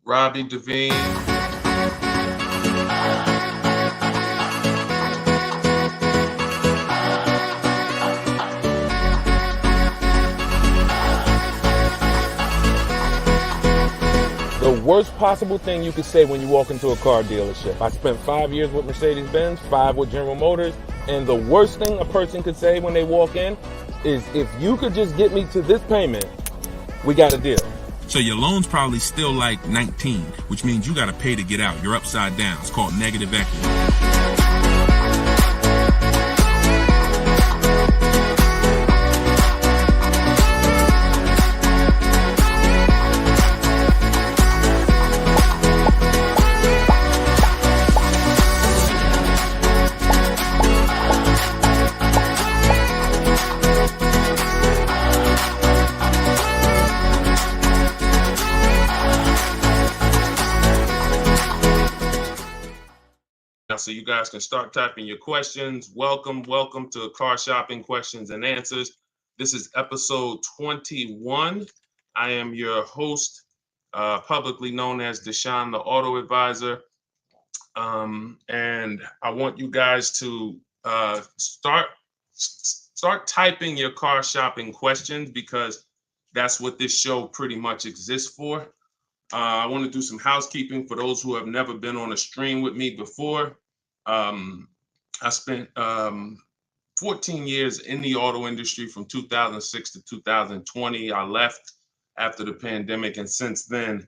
Robbie Devine. The worst possible thing you could say when you walk into a car dealership. I spent 5 years with Mercedes-Benz, 5 with General Motors, and the worst thing a person could say when they walk in is, if you could just get me to this payment, we got a deal. So your loan's probably still like 19, which means you got to pay to get out. You're upside down. It's called negative equity. So you guys can start typing your questions. Welcome to Car Shopping Questions and Answers. This is episode 21. I am your host, publicly known as Deshone the Auto Advisor. And I want you guys to start typing your car shopping questions, because that's what this show pretty much exists for. I want to do some housekeeping for those who have never been on a stream with me before. I spent 14 years in the auto industry from 2006 to 2020. I left after the pandemic, and since then,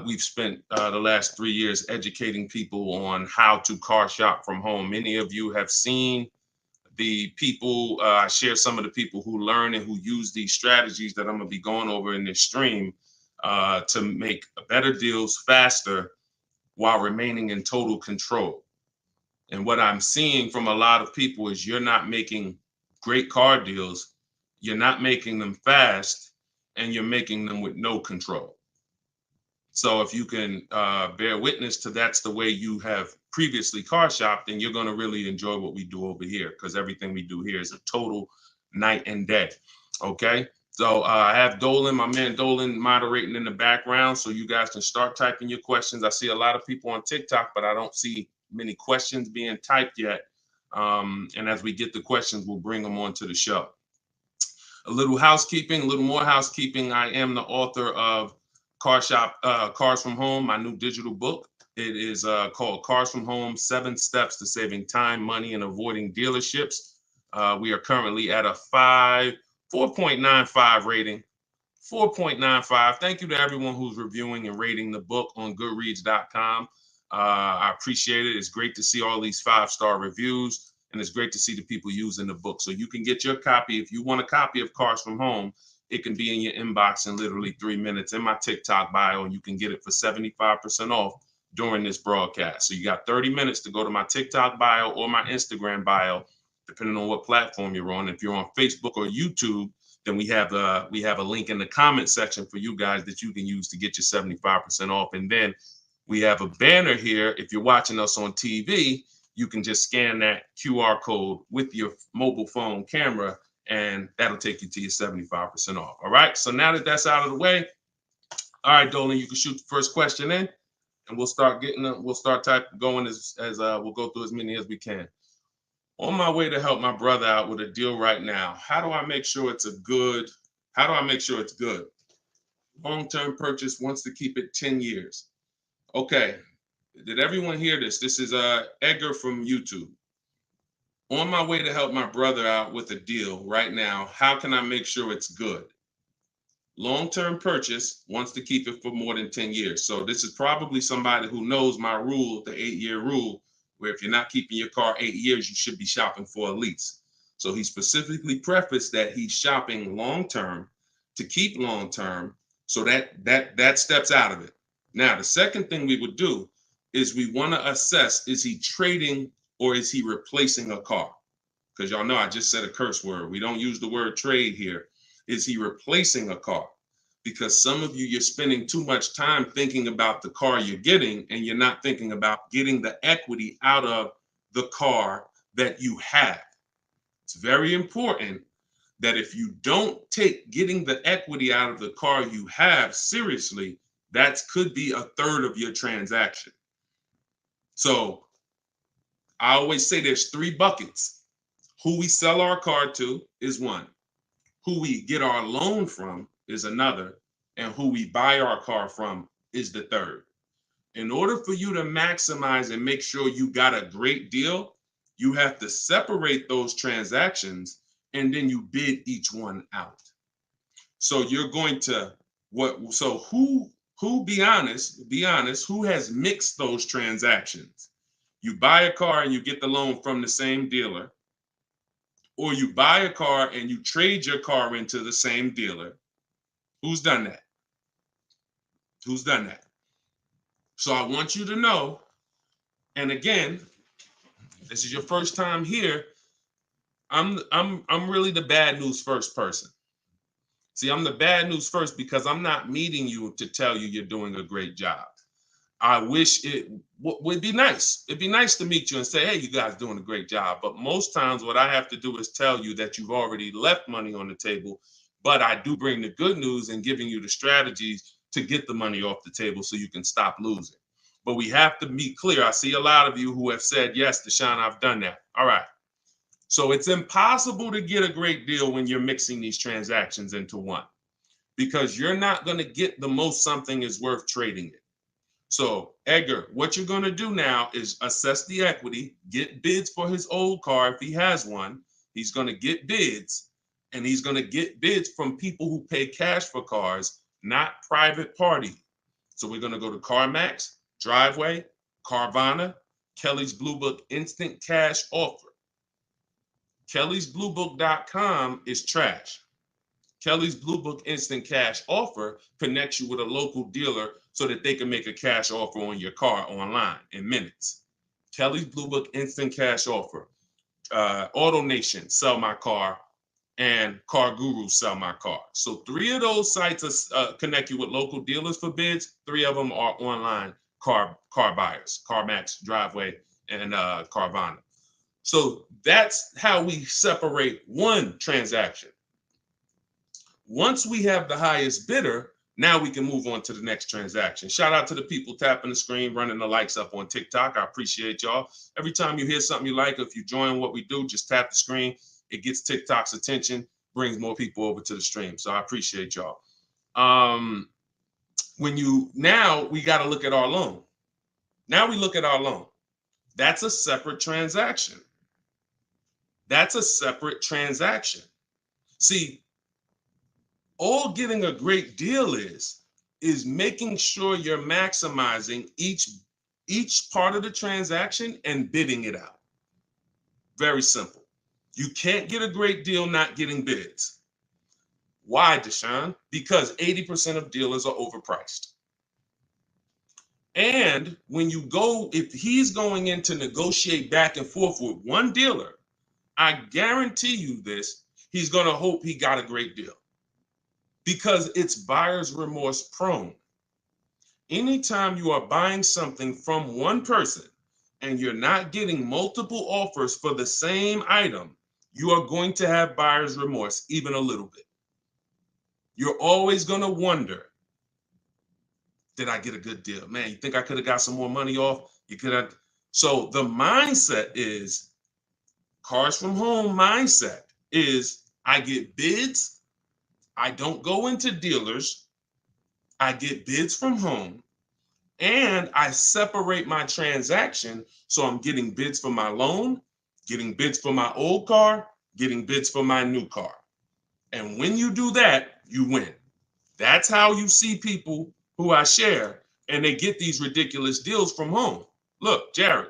we've spent the last 3 years educating people on how to car shop from home. Many of you have seen the people, I share some of the people who learn and who use these strategies that I'm going to be going over in this stream to make better deals faster while remaining in total control. And what I'm seeing from a lot of people is, you're not making great car deals, you're not making them fast, and you're making them with no control. So if you can bear witness to that's the way you have previously car shopped, then you're going to really enjoy what we do over here, because everything we do here is a total night and day. Okay. So I have Dolan, my man Dolan, moderating in the background, so you guys can start typing your questions. I see a lot of people on TikTok, but I don't see many questions being typed yet. And as we get the questions, we'll bring them onto the show. A little housekeeping, a little more housekeeping. I am the author of Cars from Home, my new digital book. It is called Cars from Home, 7 Steps to Saving Time, Money, and Avoiding Dealerships. We are currently at a 4.95 rating. 4.95. Thank you to everyone who's reviewing and rating the book on goodreads.com. I appreciate it. It's great to see all these 5-star reviews, and it's great to see the people using the book. So you can get your copy. If you want a copy of Cars from Home, it can be in your inbox in literally 3 minutes in my TikTok bio, and you can get it for 75% off during this broadcast. So you got 30 minutes to go to my TikTok bio or my Instagram bio, depending on what platform you're on. If you're on Facebook or YouTube, then we have a link in the comment section for you guys that you can use to get your 75% off. And then we have a banner here. If you're watching us on TV, you can just scan that QR code with your mobile phone camera, and that'll take you to your 75% off. All right. So now that that's out of the way, all right, Dolan, you can shoot the first question in, and we'll start getting them. We'll start going as we'll go through as many as we can. On my way to help my brother out with a deal right now. How do I make sure it's good? Long-term purchase, wants to keep it 10 years. Okay. Did everyone hear this? This is Edgar from YouTube. On my way to help my brother out with a deal right now. How can I make sure it's good? Long-term purchase, wants to keep it for more than 10 years. So this is probably somebody who knows my rule, the 8-year rule, where if you're not keeping your car 8 years, you should be shopping for a lease. So he specifically prefaced that he's shopping long-term to keep long-term, so that steps out of it. Now, the second thing we would do is we want to assess, is he trading or is he replacing a car? Because y'all know I just said a curse word. We don't use the word trade here. Is he replacing a car? Because some of you, you're spending too much time thinking about the car you're getting, and you're not thinking about getting the equity out of the car that you have. It's very important that if you don't take getting the equity out of the car you have seriously, That could be a third of your transaction. So I always say there's 3 buckets. Who we sell our car to is one. Who we get our loan from is another. And who we buy our car from is the third. In order for you to maximize and make sure you got a great deal, you have to separate those transactions and then you bid each one out. So you're going to who be honest, who has mixed those transactions? You buy a car and you get the loan from the same dealer, or you buy a car and you trade your car into the same dealer. Who's done that? Who's done that? So I want you to know, and again, this is your first time here, I'm really the bad news first person. See, I'm the bad news first because I'm not meeting you to tell you you're doing a great job. I wish it would be nice. It'd be nice to meet you and say, hey, you guys doing a great job. But most times what I have to do is tell you that you've already left money on the table. But I do bring the good news and giving you the strategies to get the money off the table so you can stop losing. But we have to be clear. I see a lot of you who have said, yes, Deshone, I've done that. All right. So it's impossible to get a great deal when you're mixing these transactions into one, because you're not going to get the most something is worth trading it. So Edgar, what you're going to do now is assess the equity, get bids for his old car. If he has one, he's going to get bids, and he's going to get bids from people who pay cash for cars, not private party. So we're going to go to CarMax, Driveway, Carvana, Kelly's Blue Book Instant Cash Offer. KellysBlueBook.com is trash. Kelly's Blue Book Instant Cash Offer connects you with a local dealer so that they can make a cash offer on your car online in minutes. Kelly's Blue Book Instant Cash Offer. Auto Nation, Sell My Car, and Car Guru, Sell My Car. So 3 of those sites connect you with local dealers for bids. 3 of them are online car buyers, CarMax, Driveway, and Carvana. So that's how we separate one transaction. Once we have the highest bidder, now we can move on to the next transaction. Shout out to the people tapping the screen, running the likes up on TikTok. I appreciate y'all. Every time you hear something you like, if you join what we do, just tap the screen. It gets TikTok's attention, brings more people over to the stream. So I appreciate y'all. Now we got to look at our loan. Now we look at our loan. That's a separate transaction. That's a separate transaction. See, all getting a great deal is making sure you're maximizing each part of the transaction and bidding it out. Very simple. You can't get a great deal not getting bids. Why, Deshone? Because 80% of dealers are overpriced. And when you go, if he's going in to negotiate back and forth with one dealer, I guarantee you this, he's going to hope he got a great deal, because it's buyer's remorse prone. Anytime you are buying something from one person and you're not getting multiple offers for the same item, you are going to have buyer's remorse, even a little bit. You're always going to wonder, did I get a good deal? Man, you think I could have got some more money off? You could have. So the mindset is, Cars from Home mindset is, I get bids. I don't go into dealers. I get bids from home, and I separate my transaction. So I'm getting bids for my loan, getting bids for my old car, getting bids for my new car. And when you do that, you win. That's how you see people who I share, and they get these ridiculous deals from home. Look, Jared,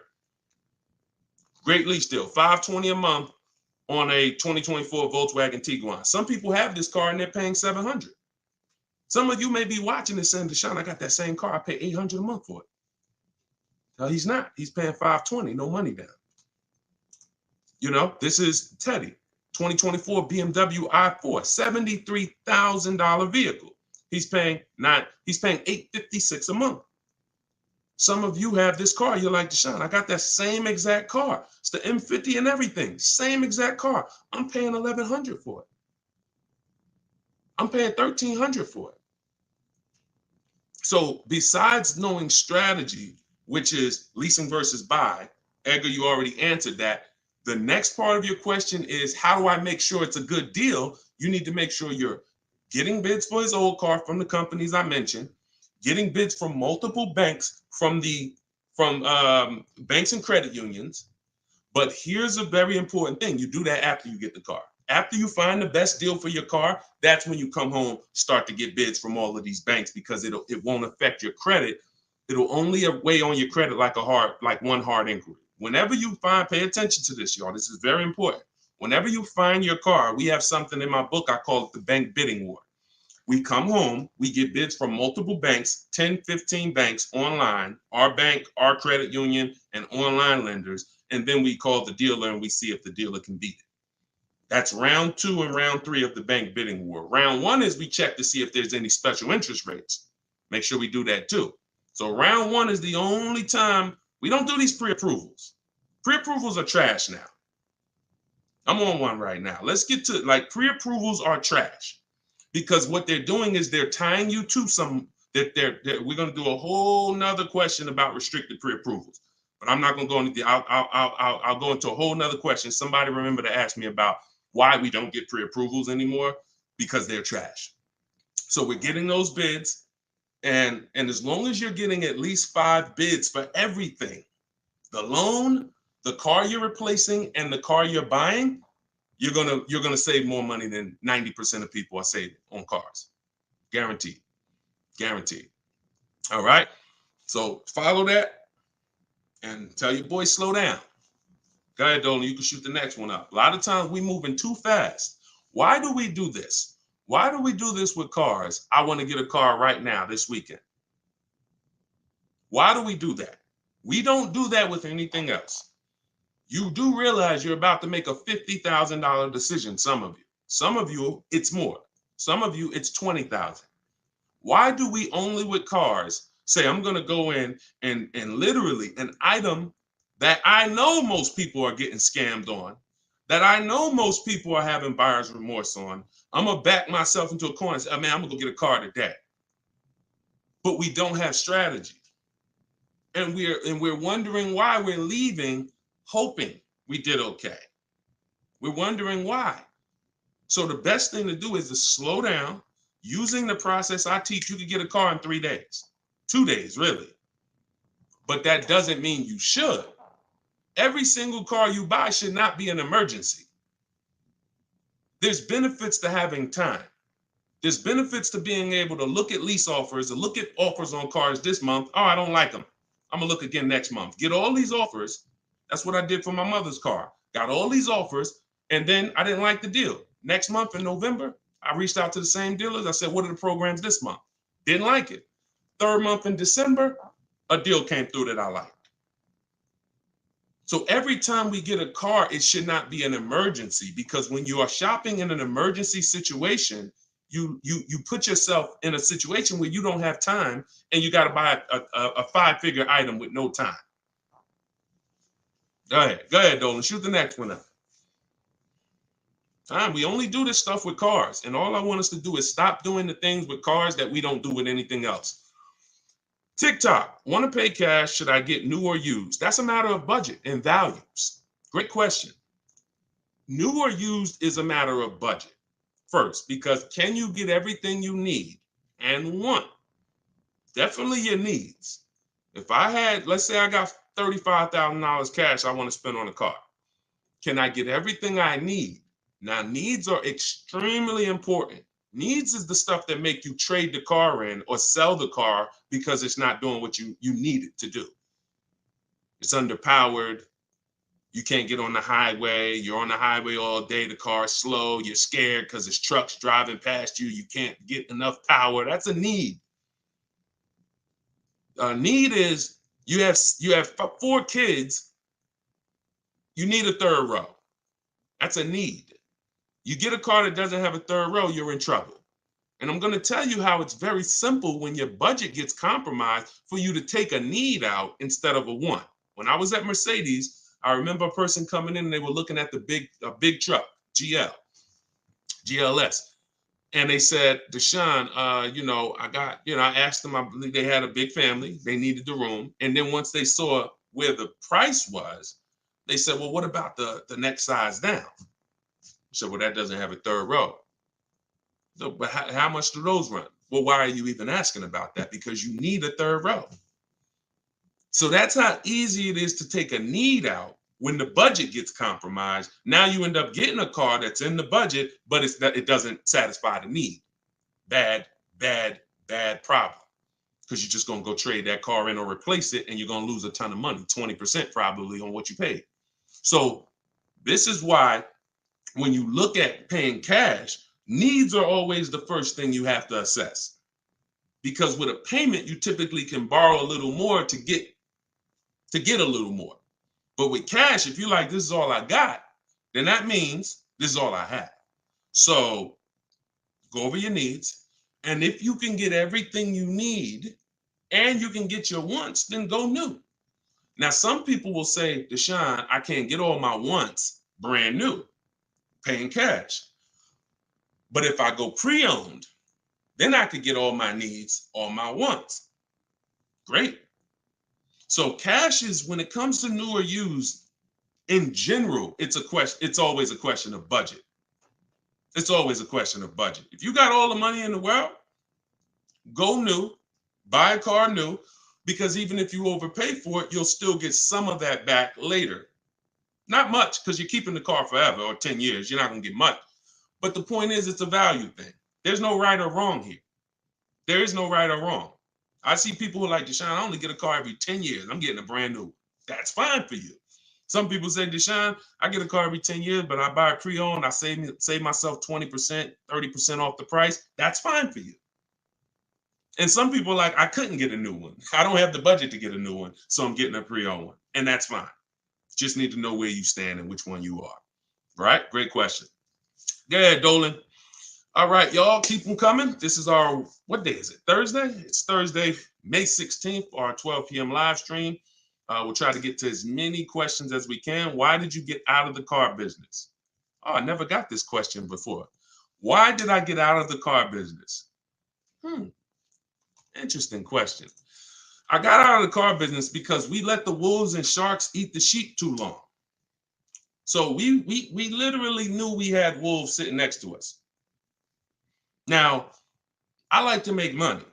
great lease deal, $520 a month on a 2024 Volkswagen Tiguan. Some people have this car and they're paying $700. Some of you may be watching this saying, Deshone, I got that same car. I pay $800 a month for it. No, he's not. He's paying $520, no money down. You know, this is Teddy, 2024 BMW i4, $73,000 vehicle. He's paying $856 a month. Some of you have this car. You're like, Deshone, I got that same exact car. It's the M50 and everything. Same exact car. I'm paying $1,100 for it. I'm paying $1,300 for it. So besides knowing strategy, which is leasing versus buy, Edgar, you already answered that. The next part of your question is, how do I make sure it's a good deal? You need to make sure you're getting bids for his old car from the companies I mentioned, getting bids from multiple banks, from banks and credit unions. But here's a very important thing. You do that after you get the car. After you find the best deal for your car, that's when you come home, start to get bids from all of these banks, because it won't affect your credit. It'll only weigh on your credit like one hard inquiry. Whenever you pay attention to this, y'all. This is very important. Whenever you find your car, we have something in my book, I call it the bank bidding war. We come home, we get bids from multiple banks, 10, 15 banks online, our bank, our credit union, and online lenders. And then we call the dealer and we see if the dealer can beat it. That's round 2 and round 3 of the bank bidding war. Round 1 is we check to see if there's any special interest rates. Make sure we do that too. So round 1 is the only time we don't do these pre-approvals. Pre-approvals are trash now. I'm on one right now. Let's get to pre-approvals are trash, because what they're doing is they're tying you to some that we're going to do a whole nother question about restricted pre-approvals, but I'm not going to go into I'll go into a whole nother question. Somebody remember to ask me about why we don't get pre-approvals anymore, because they're trash. So we're getting those bids, and as long as you're getting at least 5 bids for everything, the loan, the car you're replacing, and the car you're buying, you're gonna save more money than 90% of people are saving on cars. Guaranteed. Guaranteed. All right. So follow that and tell your boy slow down. Go ahead, Dolan. You can shoot the next one up. A lot of times we moving too fast. Why do we do this? Why do we do this with cars? I want to get a car right now this weekend. Why do we do that? We don't do that with anything else. You do realize you're about to make a $50,000 decision. Some of you, it's more. Some of you, it's $20,000. Why do we only with cars say, I'm going to go in and literally an item that I know most people are getting scammed on, that I know most people are having buyer's remorse on, I'm going to back myself into a corner and say, oh, man, I'm going to go get a car today. But we don't have strategy. And we're wondering why we're leaving, hoping we did okay. We're wondering why. So the best thing to do is to slow down. Using the process I teach, you can get a car in 3 days, 2 days, really. But that doesn't mean you should. Every single car you buy should not be an emergency. There's benefits to having time. There's benefits to being able to look at lease offers and look at offers on cars this month. Oh, I don't like them. I'm going to look again next month. Get all these offers. That's what I did for my mother's car. Got all these offers, and then I didn't like the deal. Next month in November, I reached out to the same dealers. I said, what are the programs this month? Didn't like it. Third month in December, a deal came through that I liked. So every time we get a car, it should not be an emergency, because when you are shopping in an emergency situation, you put yourself in a situation where you don't have time and you got to buy a 5-figure item with no time. Go ahead, Dolan. Shoot the next one up. We only do this stuff with cars, and all I want us to do is stop doing the things with cars that we don't do with anything else. TikTok, want to pay cash, should I get new or used? That's a matter of budget and values. Great question. New or used is a matter of budget first, because can you get everything you need and want? Definitely your needs. If I had, let's say I got $35,000 cash I want to spend on a car. Can I get everything I need? Now, needs are extremely important. Needs is the stuff that make you trade the car in or sell the car because it's not doing what you need it to do. It's underpowered. You can't get on the highway. You're on the highway all day. The car's slow. You're scared because there's trucks driving past you. You can't get enough power. That's a need. A need is you have 4 kids. You need a 3rd row. That's a need. You get a car that doesn't have a 3rd row, you're in trouble. And I'm going to tell you how it's very simple when your budget gets compromised for you to take a need out instead of a want. When I was at Mercedes, I remember a person coming in and they were looking at the big truck, GLS. And they said, Deshone, I asked them, I believe they had a big family. They needed the room. And then once they saw where the price was, they said, well, what about the next size down? I said, well, that doesn't have a third row. So, but how much do those run? Well, why are you even asking about that? Because you need a third row. So that's how easy it is to take a need out when the budget gets compromised. Now you end up getting a car that's in the budget, but it doesn't satisfy the need. Bad problem. Because you're just going to go trade that car in or replace it, and you're going to lose a ton of money, 20% probably on what you paid. So this is why when you look at paying cash, needs are always the first thing you have to assess. Because with a payment, you typically can borrow a little more to get a little more. But with cash, if you're like, this is all I got, then that means this is all I have. So go over your needs. And if you can get everything you need and you can get your wants, then go new. Now, some people will say, Deshone, I can't get all my wants brand new, paying cash. But if I go pre-owned, then I could get all my needs, all my wants. Great. So cash is, when it comes to new or used, in general, it's always a question of budget. It's always a question of budget. If you got all the money in the world, go new, buy a car new, because even if you overpay for it, you'll still get some of that back later. Not much, because you're keeping the car forever, or 10 years. You're not going to get much. But the point is, it's a value thing. There's no right or wrong here. There is no right or wrong. I see people who are like, Deshone, I only get a car every 10 years. I'm getting a brand new. That's fine for you. Some people say, Deshone, I get a car every 10 years, but I buy a pre-owned. I save myself 20%, 30% off the price. That's fine for you. And some people are like, I couldn't get a new one. I don't have the budget to get a new one, so I'm getting a pre-owned one. And that's fine. Just need to know where you stand and which one you are. Right? Great question. Go ahead, Dolan. All right, y'all, keep them coming. This is our, what day is it? Thursday? It's Thursday, May 16th, our 12 p.m. live stream. We'll try to get to as many questions as we can. Why did you get out of the car business? Oh, I never got this question before. Why did I get out of the car business? Interesting question. I got out of the car business because we let the wolves and sharks eat the sheep too long. So we literally knew we had wolves sitting next to us. Now, I like to make money,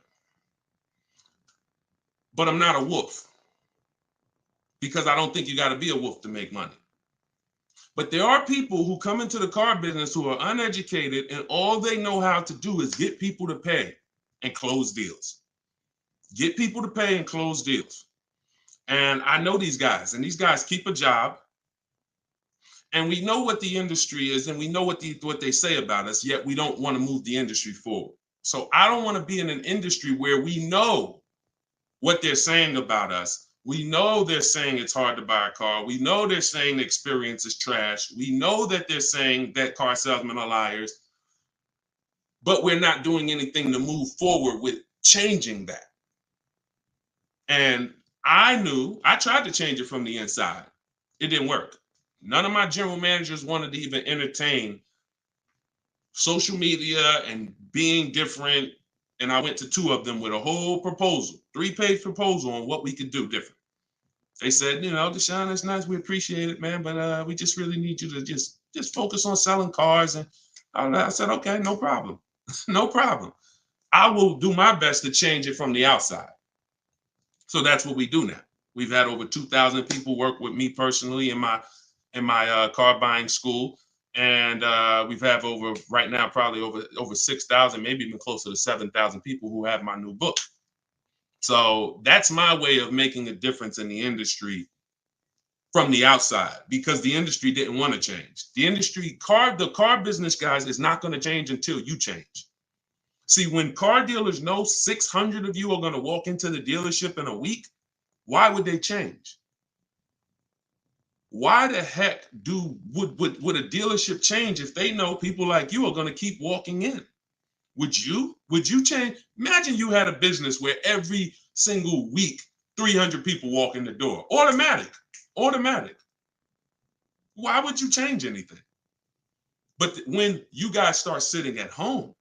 but I'm not a wolf, because I don't think you got to be a wolf to make money. But there are people who come into the car business who are uneducated, and all they know how to do is get people to pay and close deals. Get people to pay and close deals. And I know these guys, and these guys keep a job. And we know what the industry is, and we know what they say about us, yet we don't want to move the industry forward. So I don't want to be in an industry where we know what they're saying about us. We know they're saying it's hard to buy a car. We know they're saying the experience is trash. We know that they're saying that car salesmen are liars. But we're not doing anything to move forward with changing that. And I tried to change it from the inside. It didn't work. None of my general managers wanted to even entertain social media and being different. And I went to 2 of them with a whole proposal, 3-page proposal on what we could do different. They said, Deshone, it's nice. We appreciate it, man. But we just really need you to just focus on selling cars. And I said, okay, no problem. No problem. I will do my best to change it from the outside. So that's what we do now. We've had over 2,000 people work with me personally in my car buying school. And we've have right now, probably over 6,000, maybe even closer to 7,000 people who have my new book. So that's my way of making a difference in the industry from the outside, because the industry didn't want to change. The industry, the car business, guys, is not going to change until you change. See, when car dealers know 600 of you are going to walk into the dealership in a week, why would they change? Why the heck would a dealership change if they know people like you are going to keep walking in? Would you change? Imagine you had a business where every single week 300 people walk in the door. Automatic. Why would you change anything? But when you guys start sitting at home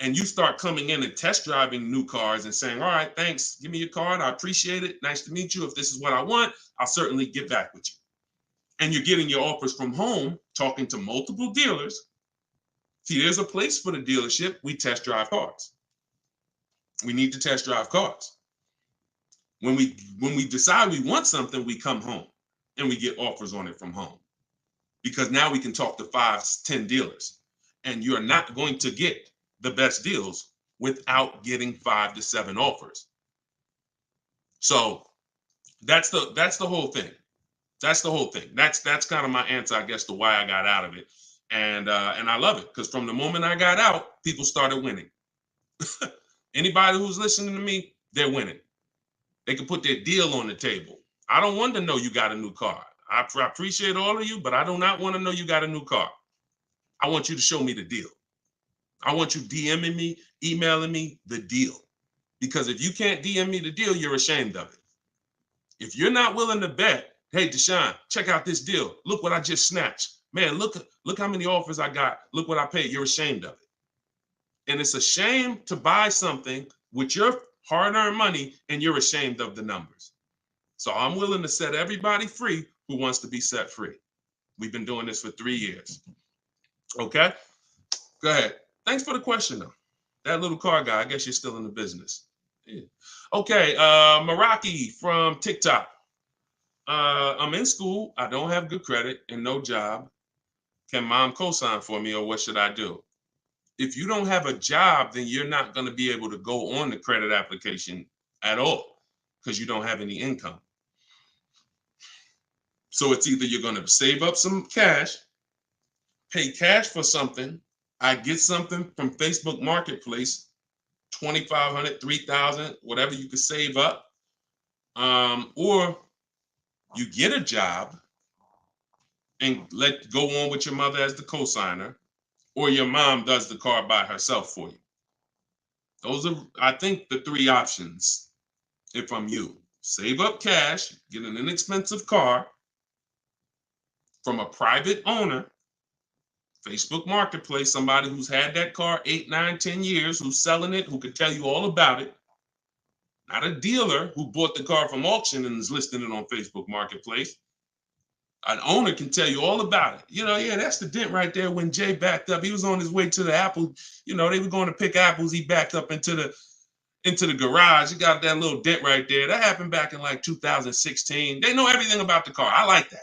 and you start coming in and test driving new cars and saying, all right, thanks, give me your card, I appreciate it, nice to meet you. If this is what I want, I'll certainly get back with you. And you're getting your offers from home, talking to multiple dealers. See, there's a place for the dealership. We test drive cars. We need to test drive cars. When we decide we want something, we come home and we get offers on it from home. Because now we can talk to 5, 10 dealers. And you're not going to get the best deals without getting 5 to 7 offers. So that's the whole thing. That's the whole thing. That's kind of my answer, I guess, to why I got out of it. And I love it, because from the moment I got out, people started winning. Anybody who's listening to me, they're winning. They can put their deal on the table. I don't want to know you got a new car. I appreciate all of you, but I do not want to know you got a new car. I want you to show me the deal. I want you DMing me, emailing me the deal. Because if you can't DM me the deal, you're ashamed of it. If you're not willing to bet, hey, Deshone, check out this deal. Look what I just snatched. Man, look how many offers I got. Look what I paid. You're ashamed of it. And it's a shame to buy something with your hard-earned money and you're ashamed of the numbers. So I'm willing to set everybody free who wants to be set free. We've been doing this for 3 years. Okay? Go ahead. Thanks for the question, though. That little car guy, I guess you're still in the business. Yeah. Okay, Meraki from TikTok. I'm in school. I don't have good credit and no job. Can mom co-sign for me, or what should I do? If you don't have a job, then you're not going to be able to go on the credit application at all because you don't have any income. So it's either you're going to save up some cash, pay cash for something. I get something from Facebook Marketplace, $2,500, $3,000, whatever you could save up. Or you get a job and go on with your mother as the co-signer, or your mom does the car by herself for you. Those are, I think, the 3 options if I'm you. Save up cash, get an inexpensive car from a private owner, Facebook Marketplace, somebody who's had that car 8, 9, 10 years, who's selling it, who could tell you all about it. Not a dealer who bought the car from auction and is listing it on Facebook Marketplace. An owner can tell you all about it. You know, yeah, that's the dent right there when Jay backed up. He was on his way to the apple. You know, they were going to pick apples. He backed up into the garage. He got that little dent right there. That happened back in like 2016. They know everything about the car. I like that.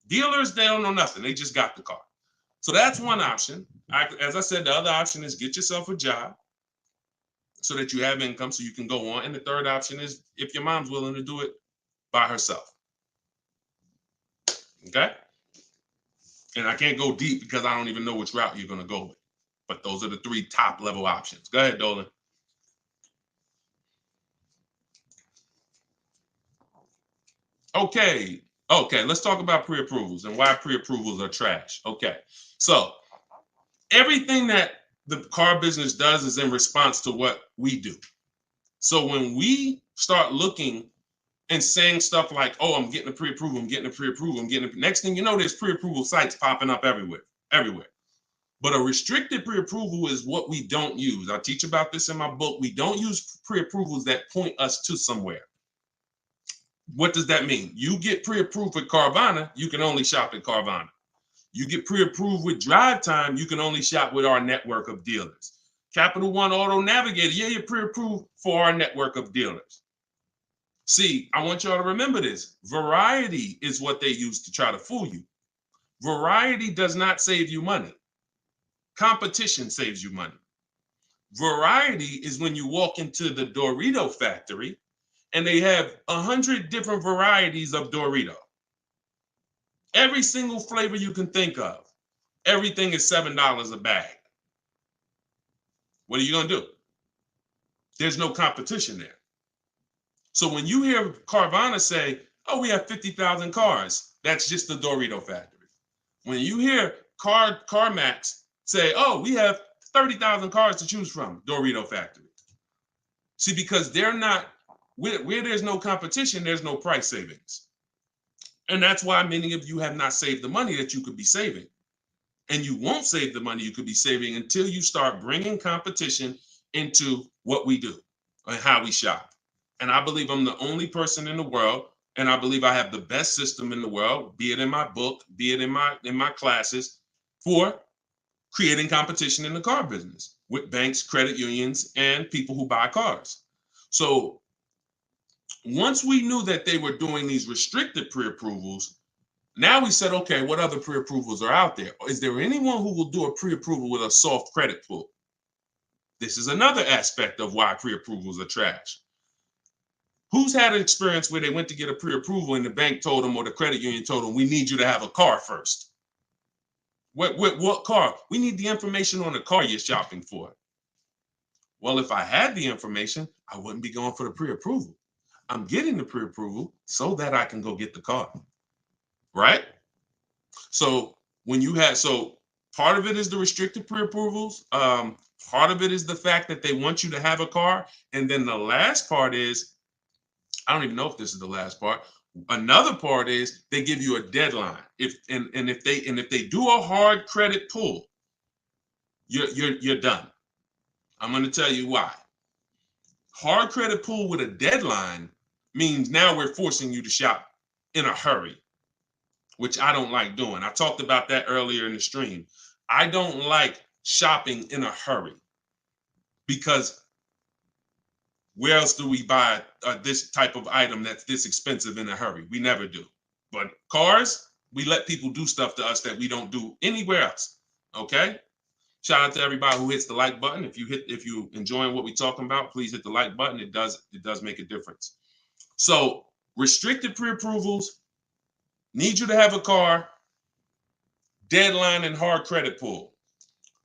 Dealers, they don't know nothing. They just got the car. So that's one option. As I said, the other option is get yourself a job so that you have income so you can go on. And the third option is if your mom's willing to do it by herself. Okay? And I can't go deep because I don't even know which route you're going to go with. But those are the 3 top level options. Go ahead, Dolan. Okay, let's talk about pre-approvals and why pre-approvals are trash. Okay, so everything that the car business does is in response to what we do. So when we start looking and saying stuff like, oh, I'm getting a pre-approval, I'm getting a pre-approval, I'm getting a... Next thing you know, there's pre-approval sites popping up everywhere. But a restricted pre-approval is what we don't use. I teach about this in my book. We don't use pre-approvals that point us to somewhere. What does that mean? You get pre-approved with Carvana, you can only shop at Carvana. You get pre-approved with Drive Time, you can only shop with our network of dealers. Capital One Auto Navigator, yeah, you're pre-approved for our network of dealers. See, I want y'all to remember this. Variety is what they use to try to fool you. Variety does not save you money. Competition saves you money. Variety is when you walk into the Dorito factory and they have 100 different varieties of Dorito. Every single flavor you can think of. Everything is $7 a bag. What are you going to do? There's no competition there. So when you hear Carvana say, oh, we have 50,000 cars, that's just the Dorito factory. When you hear CarMax say, oh, we have 30,000 cars to choose from, Dorito factory. See, because they're not, where there's no competition, there's no price savings. And that's why many of you have not saved the money that you could be saving. And you won't save the money you could be saving until you start bringing competition into what we do and how we shop. And I believe I'm the only person in the world, and I believe I have the best system in the world, be it in my book, be it in my classes, for creating competition in the car business with banks, credit unions, and people who buy cars. So once we knew that they were doing these restricted pre-approvals, now we said, okay, what other pre-approvals are out there? Is there anyone who will do a pre-approval with a soft credit pull? This is another aspect of why pre-approvals are trash. Who's had an experience where they went to get a pre-approval and the bank told them or the credit union told them, we need you to have a car first? What car? We need the information on the car you're shopping for. Well, if I had the information, I wouldn't be going for the pre-approval. I'm getting the pre-approval so that I can go get the car. Right? So part of it is the restricted pre-approvals. Part of it is the fact that they want you to have a car. And then the last part is, I don't even know if this is the last part. Another part is they give you a deadline. If they do a hard credit pull, you're done. I'm going to tell you why. Hard credit pull with a deadline means now we're forcing you to shop in a hurry, which I don't like doing. I talked about that earlier in the stream. I don't like shopping in a hurry because where else do we buy this type of item that's this expensive in a hurry? We never do. But cars, we let people do stuff to us that we don't do anywhere else. Okay? Shout out to everybody who hits the like button. If you enjoying what we're talking about, please hit the like button. It does make a difference. So restricted pre-approvals, need you to have a car, deadline, and hard credit pull.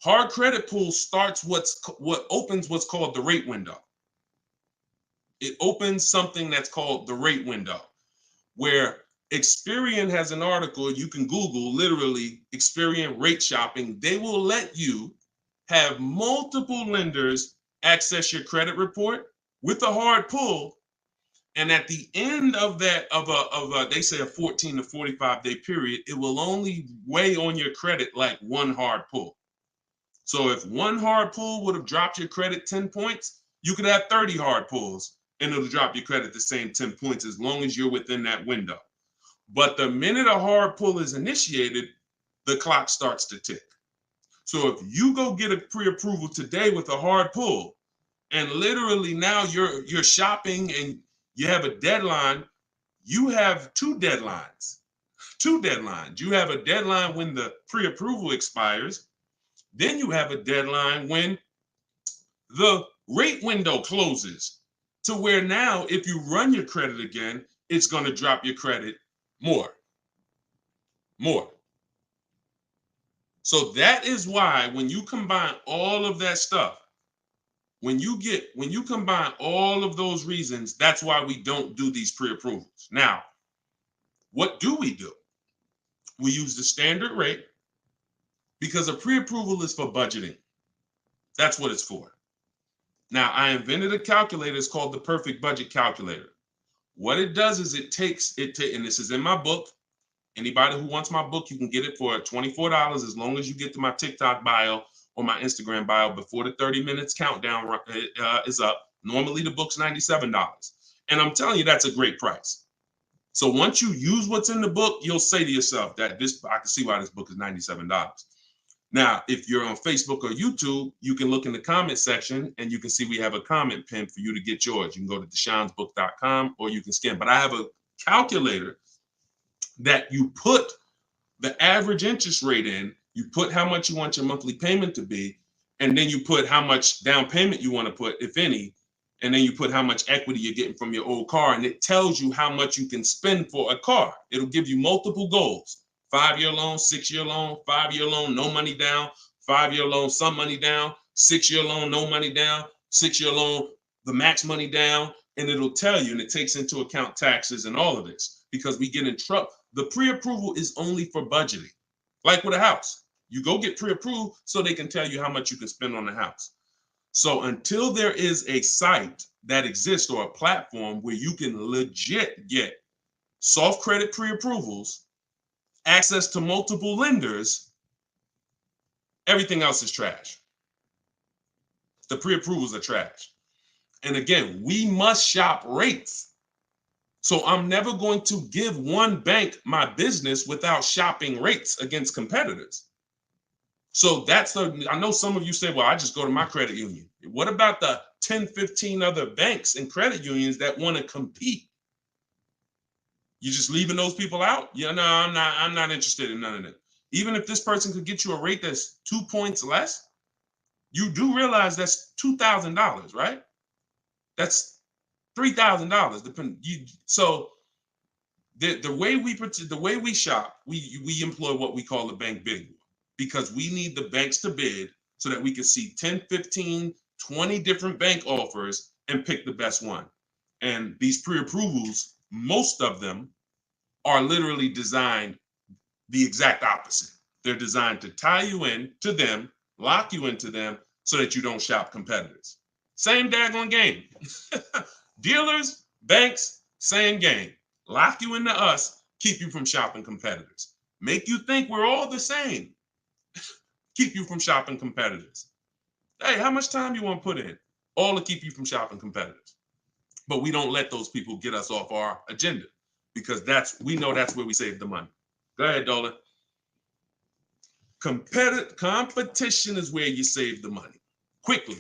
Hard credit pull starts what opens what's called the rate window. It opens something that's called the rate window, where Experian has an article you can Google, literally Experian rate shopping. They will let you have multiple lenders access your credit report with a hard pull. And at the end of that, they say a 14 to 45 day period, it will only weigh on your credit like one hard pull. So if one hard pull would have dropped your credit 10 points, you could have 30 hard pulls and it'll drop your credit the same 10 points as long as you're within that window. But the minute a hard pull is initiated, the clock starts to tick. So if you go get a pre-approval today with a hard pull, and literally now you're shopping and you have a deadline, you have two deadlines. You have a deadline when the pre-approval expires. Then you have a deadline when the rate window closes, to where now if you run your credit again, it's going to drop your credit more. So that is why when you combine all of that stuff, when you combine all of those reasons, that's why we don't do these pre-approvals. Now, what do? We use the standard rate because a pre-approval is for budgeting. That's what it's for. Now, I invented a calculator. It's called the Perfect Budget Calculator. What it does is and this is in my book. Anybody who wants my book, you can get it for $24 as long as you get to my TikTok bio or my Instagram bio before the 30 minutes countdown is up. Normally the book's $97. And I'm telling you, that's a great price. So once you use what's in the book, you'll say to yourself that I can see why this book is $97. Now, if you're on Facebook or YouTube, you can look in the comment section and you can see we have a comment pin for you to get yours. You can go to deshonesbook.com or you can scan. But I have a calculator that you put the average interest rate in, you put how much you want your monthly payment to be, and then you put how much down payment you want to put, if any, and then you put how much equity you're getting from your old car, and it tells you how much you can spend for a car. It'll give you multiple goals: 5-year loan, 6-year loan, 5-year loan, no money down, 5-year loan, some money down, 6-year loan, no money down, 6-year loan, the max money down, and it'll tell you, and it takes into account taxes and all of this, because we get in trouble. The pre-approval is only for budgeting. Like with a house, you go get pre-approved so they can tell you how much you can spend on the house. So until there is a site that exists or a platform where you can legit get soft credit pre-approvals, access to multiple lenders, Everything else is trash. The pre-approvals are trash. And again, we must shop rates. So I'm never going to give one bank my business without shopping rates against competitors. So I know some of you say, well, I just go to my credit union. What about the 10, 15 other banks and credit unions that want to compete? You just leaving those people out? Yeah, no, I'm not interested in none of that. Even if this person could get you a rate that's 2 points less, you do realize that's $2,000, right? That's $3,000. So the way we shop, we employ what we call the bank bid war, because we need the banks to bid so that we can see 10, 15, 20 different bank offers and pick the best one. And these pre-approvals, most of them are literally designed the exact opposite. They're designed to tie you in to them, lock you into them, so that you don't shop competitors. Same daggone game. Dealers, banks, same game. Lock you into us, keep you from shopping competitors. Make you think we're all the same. Keep you from shopping competitors. Hey, how much time you want to put in? All to keep you from shopping competitors. But we don't let those people get us off our agenda, because we know that's where we save the money. Go ahead, Dolan. Competition is where you save the money. Quickly.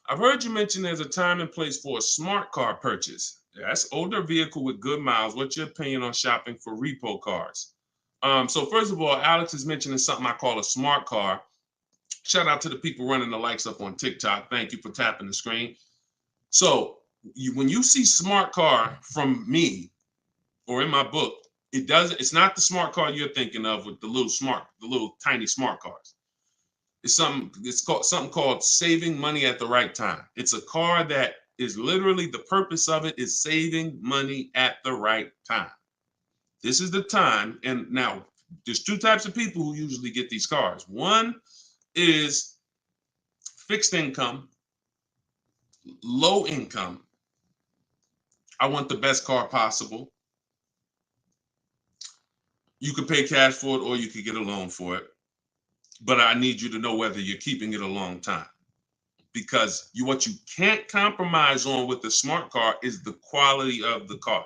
I've heard you mention there's a time and place for a smart car purchase. That's older vehicle with good miles. What's your opinion on shopping for repo cars? So first of all, Alex is mentioning something I call a smart car. Shout out to the people running the likes up on TikTok. Thank you for tapping the screen. So when you see smart car from me or in my book, it's not the smart car you're thinking of with the little tiny smart cars. It's something called saving money at the right time. It's a car that is literally, the purpose of it is saving money at the right time. This is the time. And now there's two types of people who usually get these cars. One is fixed income, low income. I want the best car possible. You could pay cash for it or you could get a loan for it. But I need you to know whether you're keeping it a long time. Because what you can't compromise on with the smart car is the quality of the car.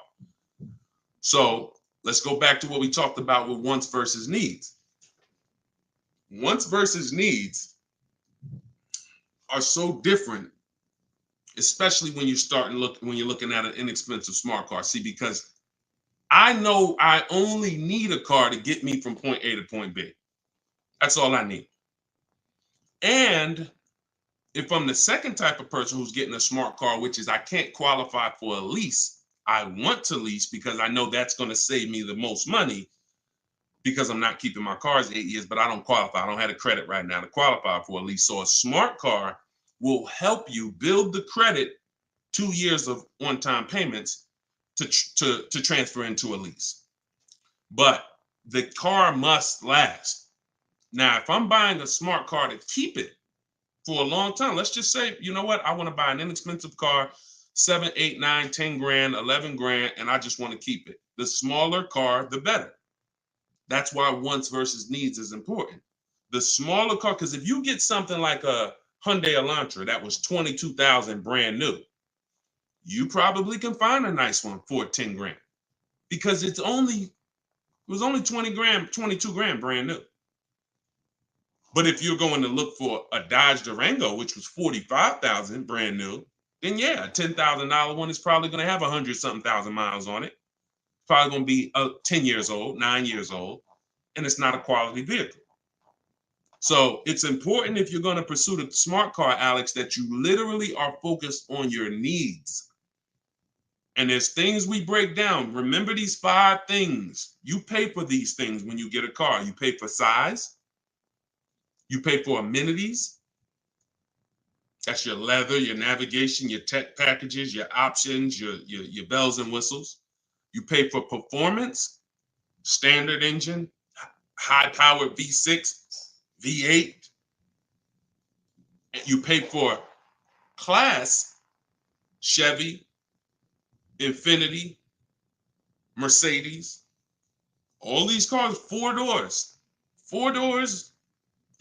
So let's go back to what we talked about with wants versus needs. Wants versus needs are so different, especially when you're looking at an inexpensive smart car. See, because I know I only need a car to get me from point A to point B. That's all I need. And if I'm the second type of person who's getting a smart car, which is I can't qualify for a lease, I want to lease because I know that's going to save me the most money, because I'm not keeping my cars 8 years, but I don't qualify. I don't have the credit right now to qualify for a lease. So a smart car will help you build the credit 2 years of on-time payments to transfer into a lease. But the car must last. Now, if I'm buying a smart car to keep it for a long time, let's just say, you know what, I want to buy an inexpensive car, 7, 8, 9, 10 grand, 11 grand, and I just want to keep it. The smaller car, the better. That's why wants versus needs is important. The smaller car, because if you get something like a Hyundai Elantra that was 22,000 brand new, you probably can find a nice one for 10 grand, because it was only 20 grand, 22 grand brand new. But if you're going to look for a Dodge Durango, which was 45,000 brand new, then yeah, a $10,000 one is probably going to have 100-something thousand miles on it. Probably going to be 10 years old, 9 years old, and it's not a quality vehicle. So it's important, if you're going to pursue the smart car, Alex, that you literally are focused on your needs. And there's things we break down. Remember these 5 things. You pay for these things when you get a car. You pay for size. You pay for amenities. That's your leather, your navigation, your tech packages, your options, your bells and whistles. You pay for performance, standard engine, high-powered V6, V8. You pay for class, Chevy, Infiniti, Mercedes. All these cars, 4 doors. 4 doors,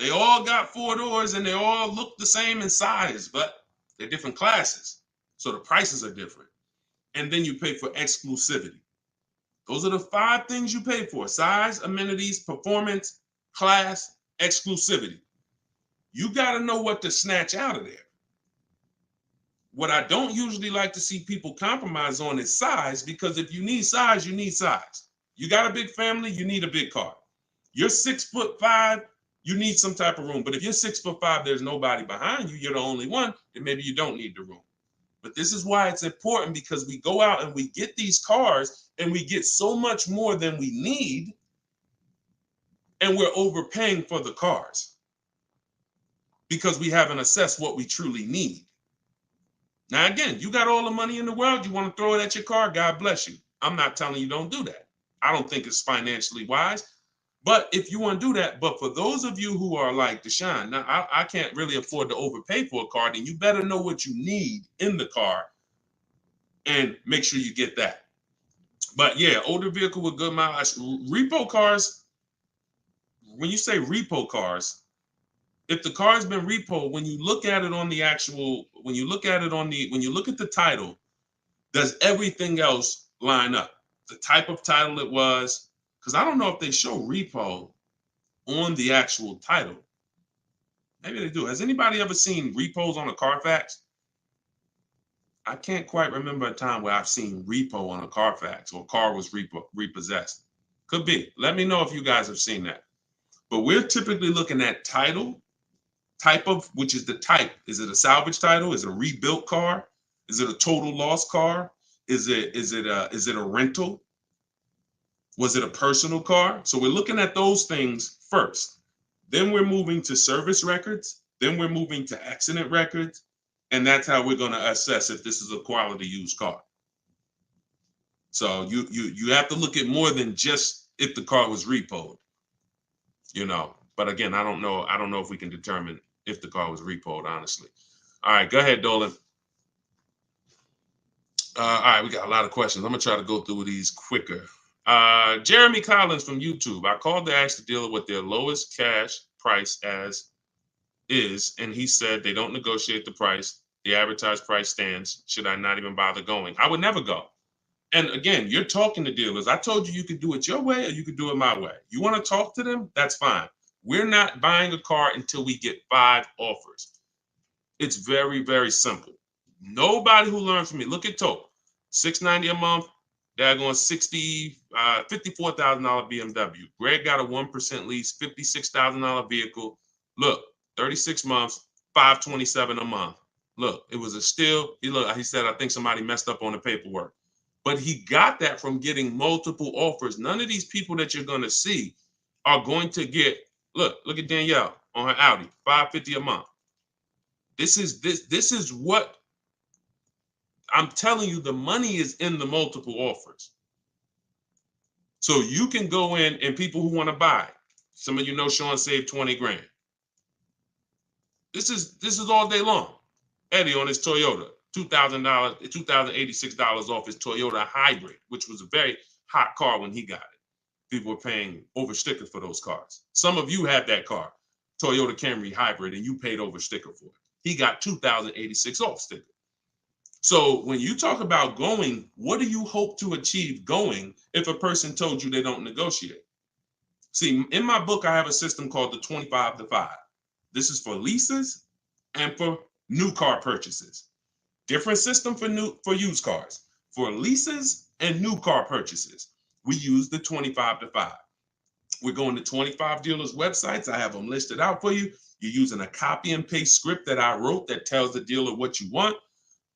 They all got 4 doors and they all look the same in size, but they're different classes. So the prices are different. And then you pay for exclusivity. Those are the 5 things you pay for: size, amenities, performance, class, exclusivity. You got to know what to snatch out of there. What I don't usually like to see people compromise on is size, because if you need size, you need size. You got a big family, you need a big car. You're 6'5", you need some type of room. But if you're 6'5", there's nobody behind you, you're the only one, then maybe you don't need the room. But this is why it's important, because we go out and we get these cars and we get so much more than we need, and we're overpaying for the cars because we haven't assessed what we truly need. Now, again, you got all the money in the world, you want to throw it at your car, God bless you. I'm not telling you don't do that. I don't think it's financially wise. But if you want to do that, but for those of you who are like Deshone, now I can't really afford to overpay for a car, then you better know what you need in the car and make sure you get that. But yeah, older vehicle with good mileage. Repo cars, when you say repo cars, if the car has been repo, when you look at it on the actual, when you look at the title, does everything else line up? The type of title it was, because I don't know if they show repo on the actual title. Maybe they do. Has anybody ever seen repos on a Carfax? I can't quite remember a time where I've seen repo on a Carfax or car was repossessed. Could be. Let me know if you guys have seen that. But we're typically looking at title, type of, which is the type. Is it a salvage title? Is it a rebuilt car? Is it a total loss car? Is it a rental? Was it a personal car? So we're looking at those things first. Then we're moving to service records. Then we're moving to accident records. And that's how we're going to assess if this is a quality used car. So you have to look at more than just if the car was repoed, you know. But again, I don't know if we can determine if the car was repoed, honestly. All right, go ahead, Dolan. All right, we got a lot of questions. I'm gonna try to go through these quicker. Jeremy Collins from YouTube. I called to ask the dealer what their lowest cash price as is, and he said they don't negotiate the price. The advertised price stands. Should I not even bother going? I would never go. And again, you're talking to dealers. I told you could do it your way or you could do it my way. You want to talk to them? That's fine. We're not buying a car until we get 5 offers. It's very, very simple. Nobody who learns from me. Look at Tope. $690 a month. They're going $54,000 BMW. Greg got a 1% lease, $56,000 vehicle. Look, 36 months, $527 a month. Look, it was a steal. He said, I think somebody messed up on the paperwork. But he got that from getting multiple offers. None of these people that you're going to see are going to get, look at Danielle on her Audi, $550 a month. This is what I'm telling you, the money is in the multiple offers. So you can go in, and people who want to buy, some of you know Sean saved 20 grand. This is all day long. Eddie on his Toyota, $2,086 off his Toyota Hybrid, which was a very hot car when he got it. People were paying over sticker for those cars. Some of you had that car, Toyota Camry Hybrid, and you paid over sticker for it. He got $2,086 off sticker. So when you talk about going, what do you hope to achieve going if a person told you they don't negotiate? See, in my book, I have a system called the 25-5. This is for leases and for new car purchases. Different system for used cars. For leases and new car purchases, we use the 25-5. We're going to 25 dealers' websites. I have them listed out for you. You're using a copy and paste script that I wrote that tells the dealer what you want,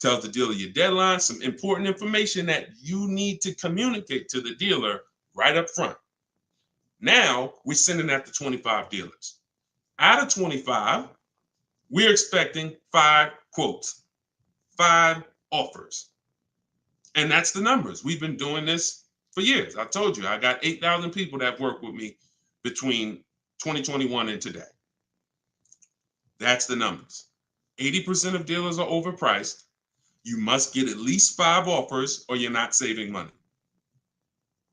tells the dealer your deadline, some important information that you need to communicate to the dealer right up front. Now we're sending that to 25 dealers. Out of 25, we're expecting 5 quotes, 5 offers. And that's the numbers. We've been doing this for years. I told you, I got 8,000 people that work with me between 2021 and today. That's the numbers. 80% of dealers are overpriced. You must get at least 5 offers or you're not saving money.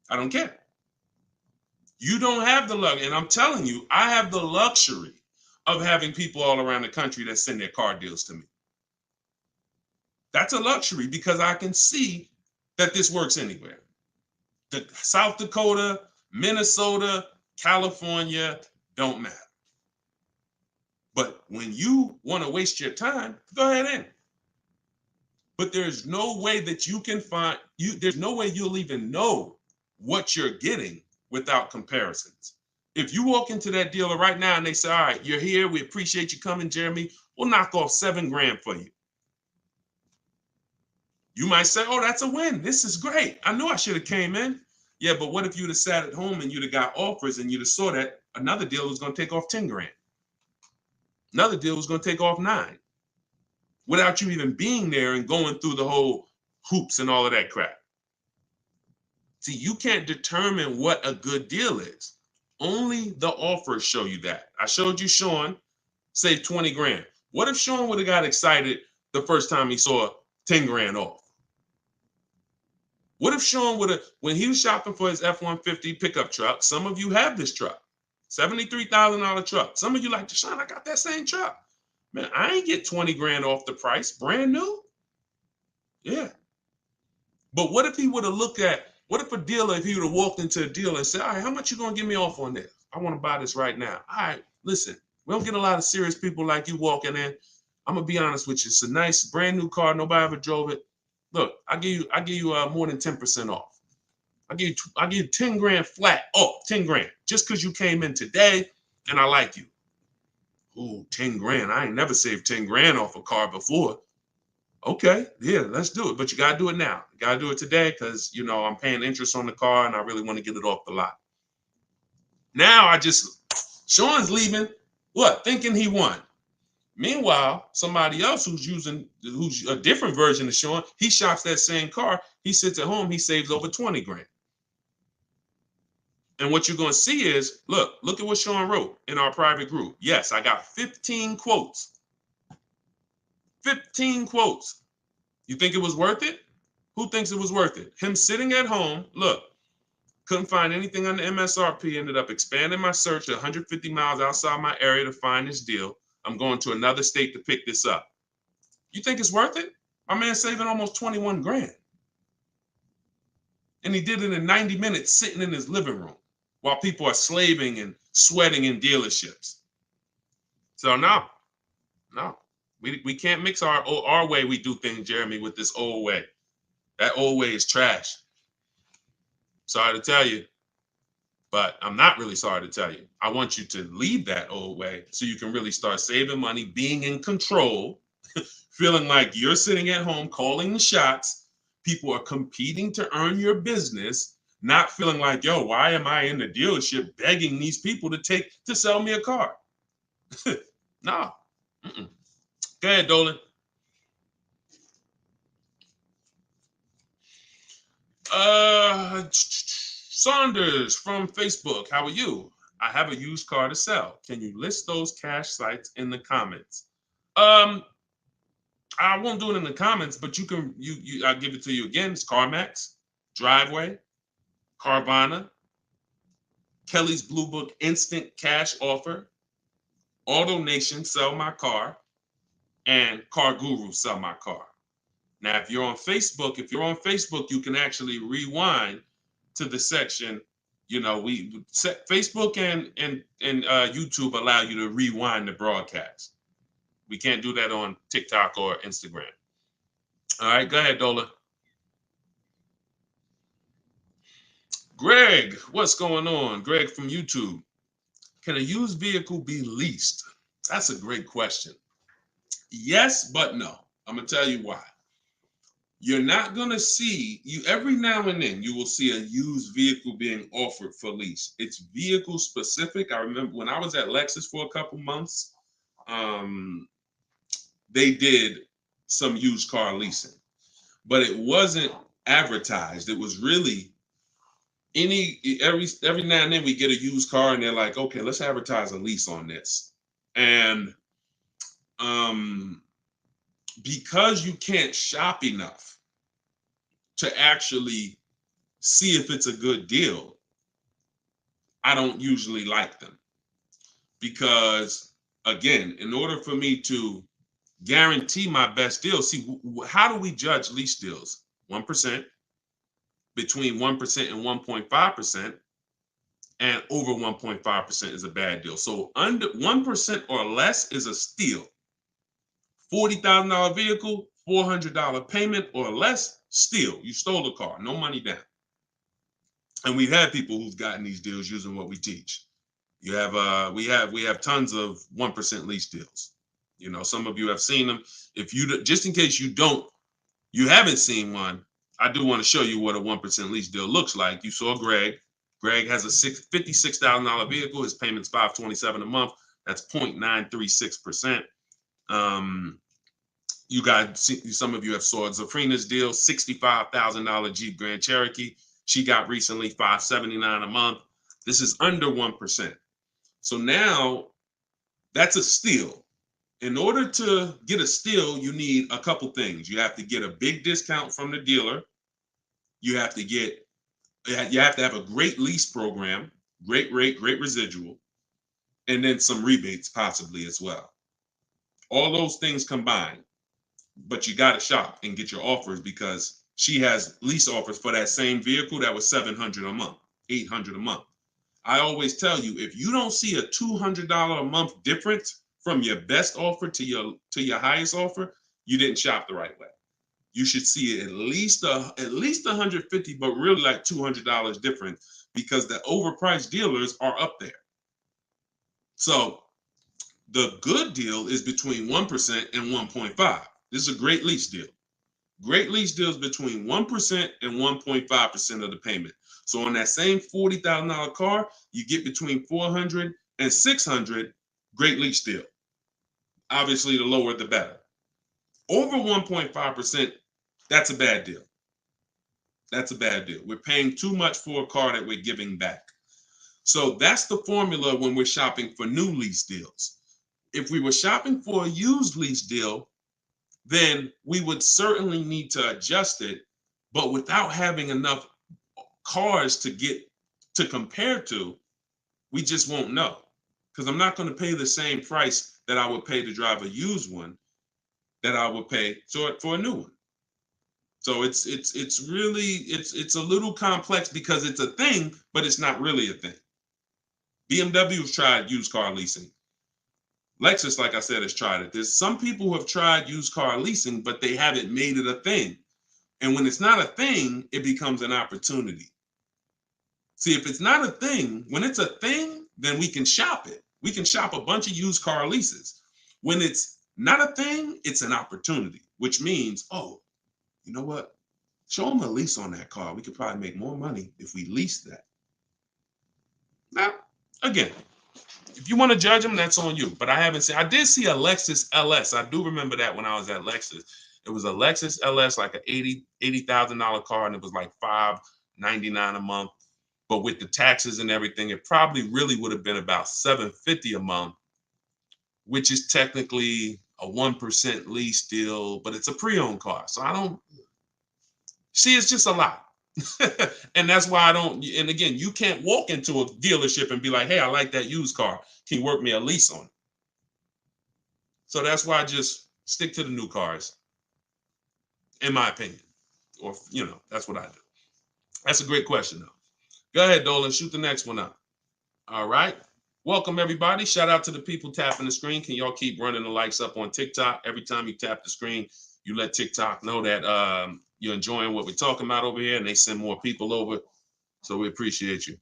I don't care. You don't have the luxury, and I'm telling you, I have the luxury of having people all around the country that send their car deals to me. That's a luxury because I can see that this works anywhere. The South Dakota, Minnesota, California, don't matter. But when you want to waste your time, go ahead in. But there's no way that you can find there's no way you'll even know what you're getting without comparisons. If you walk into that dealer right now and they say, all right, you're here, we appreciate you coming, Jeremy, we'll knock off $7 grand for you. You might say, oh, that's a win. This is great. I knew I should have came in. Yeah, but what if you'd have sat at home and you'd have got offers and you'd have saw that another deal was going to take off 10 grand. Another deal was going to take off 9 without you even being there and going through the whole hoops and all of that crap. See, you can't determine what a good deal is. Only the offers show you that. I showed you Sean saved 20 grand. What if Sean would have got excited the first time he saw 10 grand off? What if Sean would have, when he was shopping for his F-150 pickup truck, some of you have this truck, $73,000 truck. Some of you like, Deshaun, I got that same truck. Man, I ain't get 20 grand off the price, brand new. Yeah. But what if he would have looked at, what if a dealer, if he would have walked into a dealer and said, all right, how much you going to give me off on this? I want to buy this right now. All right, listen, we don't get a lot of serious people like you walking in. I'm going to be honest with you. It's a nice brand new car. Nobody ever drove it. Look, I give you more than 10% off. I give you 10 grand flat. Oh, 10 grand. Just because you came in today and I like you. Ooh, 10 grand. I ain't never saved 10 grand off a car before. Okay, yeah, let's do it. But you got to do it now. You got to do it today because, you know, I'm paying interest on the car and I really want to get it off the lot. Now Sean's leaving, what? Thinking he won. Meanwhile, somebody else who's a different version of Sean, he shops that same car. He sits at home, he saves over 20 grand. And what you're going to see is, look at what Sean wrote in our private group. Yes, I got 15 quotes. 15 quotes. You think it was worth it? Who thinks it was worth it? Him sitting at home, look, couldn't find anything on the MSRP, ended up expanding my search to 150 miles outside my area to find this deal. I'm going to another state to pick this up. You think it's worth it? My man's saving almost 21 grand. And he did it in 90 minutes sitting in his living room while people are slaving and sweating in dealerships. So no, we can't mix our way we do things, Jeremy, with this old way. That old way is trash. Sorry to tell you, but I'm not really sorry to tell you. I want you to leave that old way so you can really start saving money, being in control, feeling like you're sitting at home calling the shots. People are competing to earn your business, not feeling like, yo, why am I in the dealership begging these people to sell me a car? No. Mm-mm. Go ahead, Dolan. Saunders from Facebook. How are you? I have a used car to sell. Can you list those cash sites in the comments? I won't do it in the comments, but you can. I'll give it to you again. It's CarMax, Driveway, Carvana, Kelly's Blue Book Instant Cash Offer, AutoNation Sell My Car, and Car Guru Sell My Car. Now, if you're on Facebook, you can actually rewind to the section. You know, Facebook and YouTube allow you to rewind the broadcast. We can't do that on TikTok or Instagram. All right, go ahead, Dola. Greg, what's going on? Greg from YouTube. Can a used vehicle be leased? That's a great question. Yes, but no. I'm going to tell you why. You're not going to see, every now and then, you will see a used vehicle being offered for lease. It's vehicle specific. I remember when I was at Lexus for a couple months, they did some used car leasing, but it wasn't advertised. It was really every now and then we get a used car and they're like, okay, let's advertise a lease on this. And because you can't shop enough to actually see if it's a good deal, I don't usually like them, because again, in order for me to guarantee my best deal, see, how do we judge lease deals? 1%, between 1% and 1.5%, and over 1.5% is a bad deal. So under 1% or less is a steal. $40,000 vehicle, $400 payment or less, steal. You stole the car, no money down. And we've had people who've gotten these deals using what we teach. You have we have tons of 1% lease deals. You know, some of you have seen them. If you, just in case you haven't seen one, I do want to show you what a 1% lease deal looks like. You saw Greg. Greg has a $56,000 vehicle. His payment's $527 a month. That's 0.936%. You guys, some of you have saw Zafrina's deal, $65,000 Jeep Grand Cherokee. She got recently $579 a month. This is under 1%. So now that's a steal. In order to get a steal, you need a couple things. You have to get a big discount from the dealer. You have to have a great lease program, great rate, great residual, and then some rebates possibly as well. All those things combined, but you got to shop and get your offers because she has lease offers for that same vehicle that was $700 a month, $800 a month. I always tell you, if you don't see a $200 a month difference from your best offer to your highest offer, you didn't shop the right way. You should see at least 150, but really like $200 difference because the overpriced dealers are up there. So the good deal is between 1% and 1.5. This is a great lease deal. Great lease deals between 1% and 1.5% of the payment. So on that same $40,000 car, you get between $400 and $600. Great lease deal. Obviously, the lower the better. Over 1.5%, that's a bad deal. That's a bad deal. We're paying too much for a car that we're giving back. So that's the formula when we're shopping for new lease deals. If we were shopping for a used lease deal, then we would certainly need to adjust it, but without having enough cars to compare to, we just won't know. Because I'm not going to pay the same price that I would pay to drive a used one that I would pay for a new one. So it's a little complex because it's a thing, but it's not really a thing. BMW's tried used car leasing. Lexus, like I said, has tried it. There's some people who have tried used car leasing, but they haven't made it a thing. And when it's not a thing, it becomes an opportunity. See, if it's not a thing, when it's a thing, then we can shop it. We can shop a bunch of used car leases. When it's not a thing, it's an opportunity, which means, oh, you know what? Show them a lease on that car. We could probably make more money if we lease that. Now, again, if you want to judge them, that's on you. But I did see a Lexus LS. I do remember that when I was at Lexus. It was a Lexus LS, like an $80,000 car, and it was like $599 a month. But with the taxes and everything, it probably really would have been about $750 a month, which is technically a 1% lease deal, but it's a pre-owned car. So I don't see, it's just a lot. And that's why I don't, and again, you can't walk into a dealership and be like, hey, I like that used car. Can you work me a lease on it? So that's why I just stick to the new cars, in my opinion. Or, that's what I do. That's a great question, though. Go ahead, Dolan, shoot the next one up. All right. Welcome, everybody. Shout out to the people tapping the screen. Can y'all keep running the likes up on TikTok? Every time you tap the screen, you let TikTok know that you're enjoying what we're talking about over here, and they send more people over. So we appreciate you.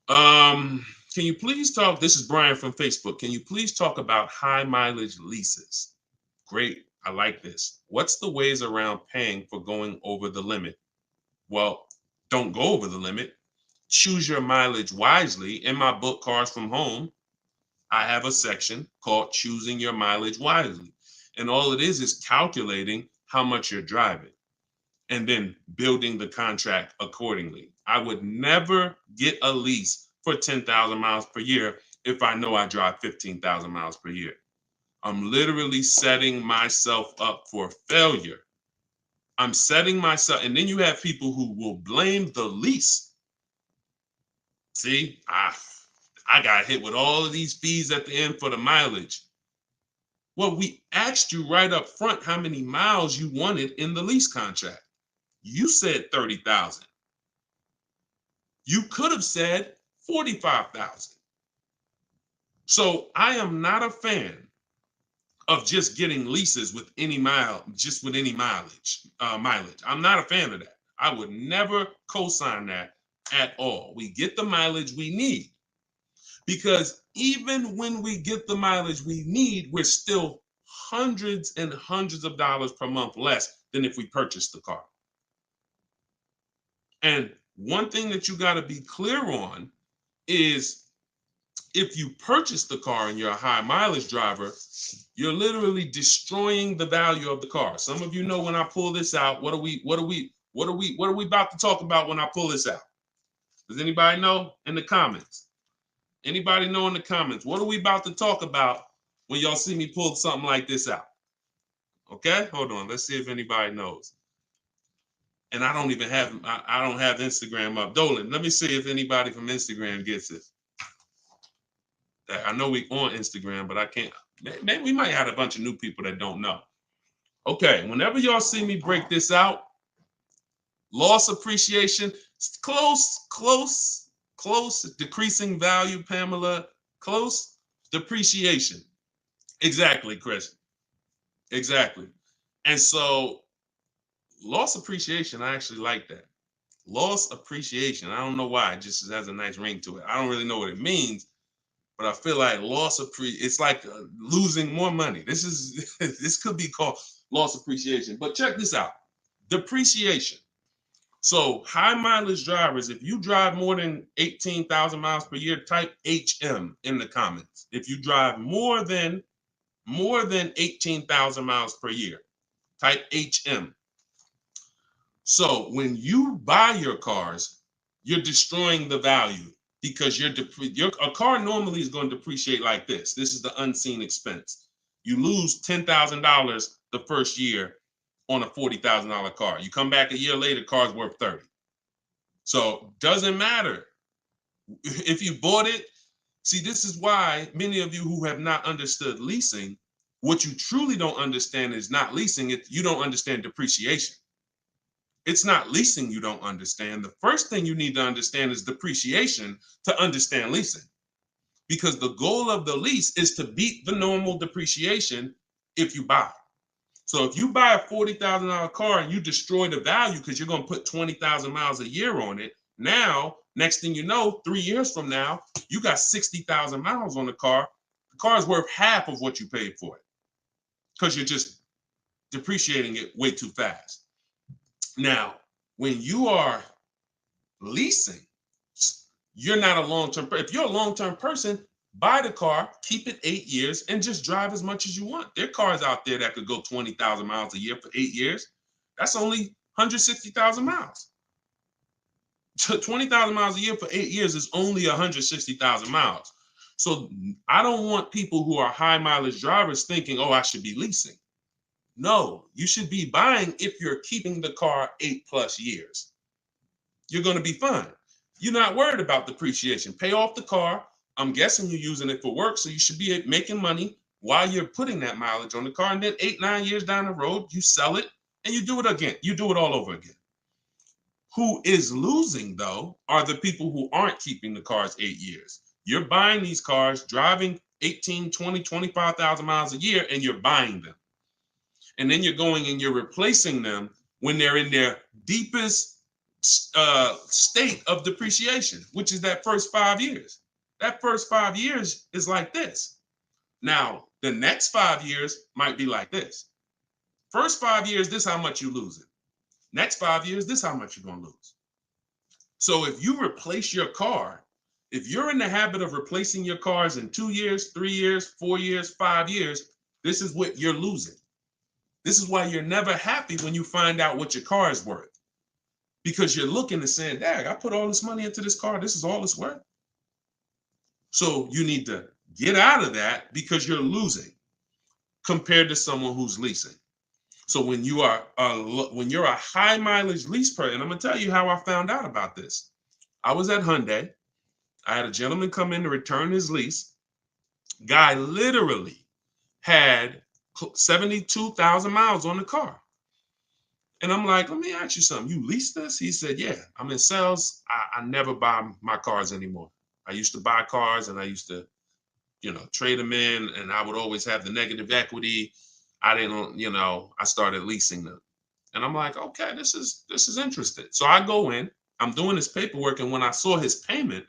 Can you please talk? This is Brian from Facebook. Can you please talk about high mileage leases? Great. I like this. What's the ways around paying for going over the limit? Well, don't go over the limit. Choose your mileage wisely. In my book, Cars from Home, I have a section called Choosing Your Mileage Wisely. And all it is calculating how much you're driving and then building the contract accordingly. I would never get a lease for 10,000 miles per year if I know I drive 15,000 miles per year. I'm literally setting myself up for failure. I'm setting myself, and then you have people who will blame the lease. See, I I got hit with all of these fees at the end for the mileage. Well, we asked you right up front how many miles you wanted in the lease contract. You said 30,000. You could have said 45,000. So I am not a fan of just getting leases with any mileage. I'm not a fan of that. I would never co-sign that at all. We get the mileage we need, because even when we get the mileage we need, we're still hundreds and hundreds of dollars per month less than if we purchased the car. And one thing that you got to be clear on is, if you purchase the car and you're a high mileage driver, you're literally destroying the value of the car. Some of you know, when I pull this out, what are we about to talk about when I pull this out? Does anybody know in the comments? Anybody know in the comments? What are we about to talk about when y'all see me pull something like this out? Okay, hold on. Let's see if anybody knows. And I don't have Instagram up. Dolan, let me see if anybody from Instagram gets it. I know we on Instagram, but I can't. Maybe we might have a bunch of new people that don't know. Okay, whenever y'all see me break this out, loss appreciation, close, decreasing value, Pamela, close, depreciation. Exactly, Chris. Exactly. And so loss appreciation, I actually like that. Loss appreciation, I don't know why, it just has a nice ring to it. I don't really know what it means, but I feel like it's like losing more money. This could be called loss appreciation. But check this out, depreciation. So high mileage drivers, if you drive more than 18,000 miles per year, type HM in the comments. If you drive more than 18,000 miles per year, type HM. So when you buy your cars, you're destroying the value, because a car normally is going to depreciate like this. This is the unseen expense. You lose $10,000 the first year on a $40,000 car. You come back a year later, car's worth 30. So doesn't matter if you bought it. See, this is why many of you who have not understood leasing, what you truly don't understand is not leasing. You don't understand depreciation. It's not leasing you don't understand. The first thing you need to understand is depreciation to understand leasing, because the goal of the lease is to beat the normal depreciation if you buy. So if you buy a $40,000 car and you destroy the value because you're going to put 20,000 miles a year on it, now, next thing you know, 3 years from now, you got 60,000 miles on the car. The car is worth half of what you paid for it, because you're just depreciating it way too fast. Now, when you are leasing, you're not a long-term person. If you're a long-term person, buy the car, keep it 8 years, and just drive as much as you want. There are cars out there that could go 20,000 miles a year for 8 years. That's only 160,000 miles. 20,000 miles a year for 8 years is only 160,000 miles. So I don't want people who are high mileage drivers thinking, oh, I should be leasing. No, you should be buying if you're keeping the car 8+ years. You're going to be fine. You're not worried about depreciation. Pay off the car. I'm guessing you're using it for work, so you should be making money while you're putting that mileage on the car. And then 8-9 years down the road, you sell it and you do it again. You do it all over again. Who is losing, though, are the people who aren't keeping the cars 8 years. You're buying these cars, driving 18, 20, 25,000 miles a year, and you're buying them. And then you're going and you're replacing them when they're in their deepest state of depreciation, which is that first 5 years. That first 5 years is like this. Now, the next 5 years might be like this. First 5 years, this is how much you lose it. Next 5 years, this is how much you're going to lose. So if you replace your car, if you're in the habit of replacing your cars in 2 years, 3 years, 4 years, 5 years, this is what you're losing. This is why you're never happy when you find out what your car is worth, because you're looking and saying, dang, I put all this money into this car. This is all it's worth. So you need to get out of that, because you're losing compared to someone who's leasing. So when you're a high mileage lease person, and I'm going to tell you how I found out about this. I was at Hyundai I had a gentleman come in to return his lease. Guy literally had 72,000 miles on the car. And I'm like, let me ask you something. You lease this? He said, yeah, I'm in sales. I never buy my cars anymore. I used to buy cars and I used to, trade them in, and I would always have the negative equity. I didn't, I started leasing them. And I'm like, okay, this is interesting. So I go in, I'm doing his paperwork, and when I saw his payment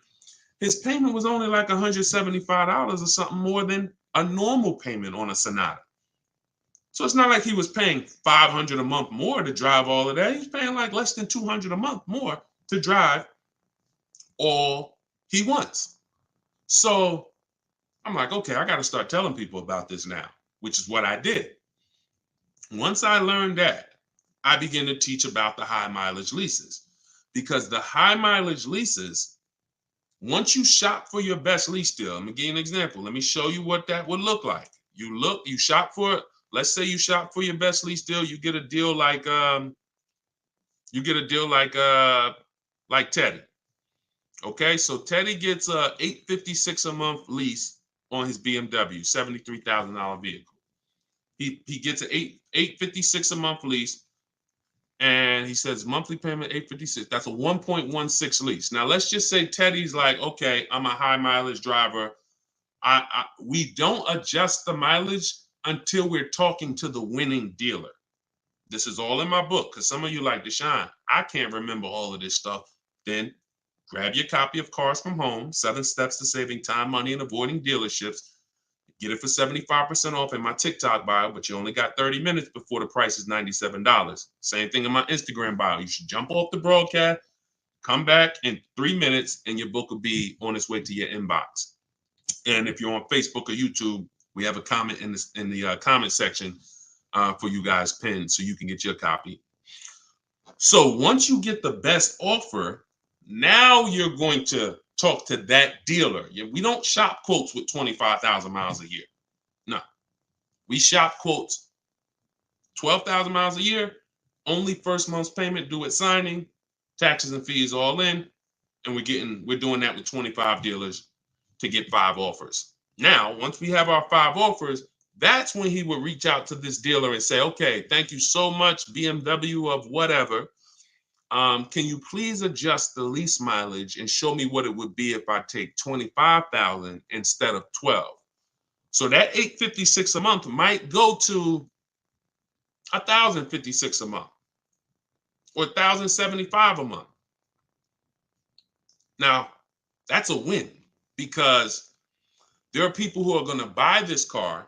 was only like $175 or something more than a normal payment on a Sonata. So it's not like he was paying $500 a month more to drive all of that. He's paying like less than $200 a month more to drive all he wants. So I'm like, okay, I got to start telling people about this now, which is what I did. Once I learned that, I began to teach about the high mileage leases, because the high mileage leases, once you shop for your best lease deal, let me give you an example. Let me show you what that would look like. You shop for, let's say you shop for your best lease deal, you get a deal like Teddy. Okay, so Teddy gets a $856 a month lease on his BMW, $73,000 vehicle. He gets an $856 a month lease, and he says monthly payment $856. That's a 1.16 lease. Now let's just say Teddy's like, okay, I'm a high mileage driver. We don't adjust the mileage until we're talking to the winning dealer. This is all in my book, because some of you like, Deshone, I can't remember all of this stuff. Then grab your copy of Cars from Home, 7 Steps to Saving Time, Money, and Avoiding Dealerships. Get it for 75% off in my TikTok bio, but you only got 30 minutes before the price is $97. Same thing in my Instagram bio. You should jump off the broadcast, come back in 3 minutes, and your book will be on its way to your inbox. And if you're on Facebook or YouTube, we have a comment in the comment section for you guys pinned, so you can get your copy. So once you get the best offer, now you're going to talk to that dealer. We don't shop quotes with 25,000 miles a year. No, we shop quotes 12,000 miles a year, only first month's payment due at signing, taxes and fees all in, and we're doing that with 25 dealers to get 5 offers. Now, once we have our 5 offers, that's when he would reach out to this dealer and say, okay, thank you so much, BMW of whatever. Can you please adjust the lease mileage and show me what it would be if I take 25,000 instead of 12? So that $856 a month might go to $1,056 a month or $1,075 a month. Now, that's a win, because there are people who are going to buy this car,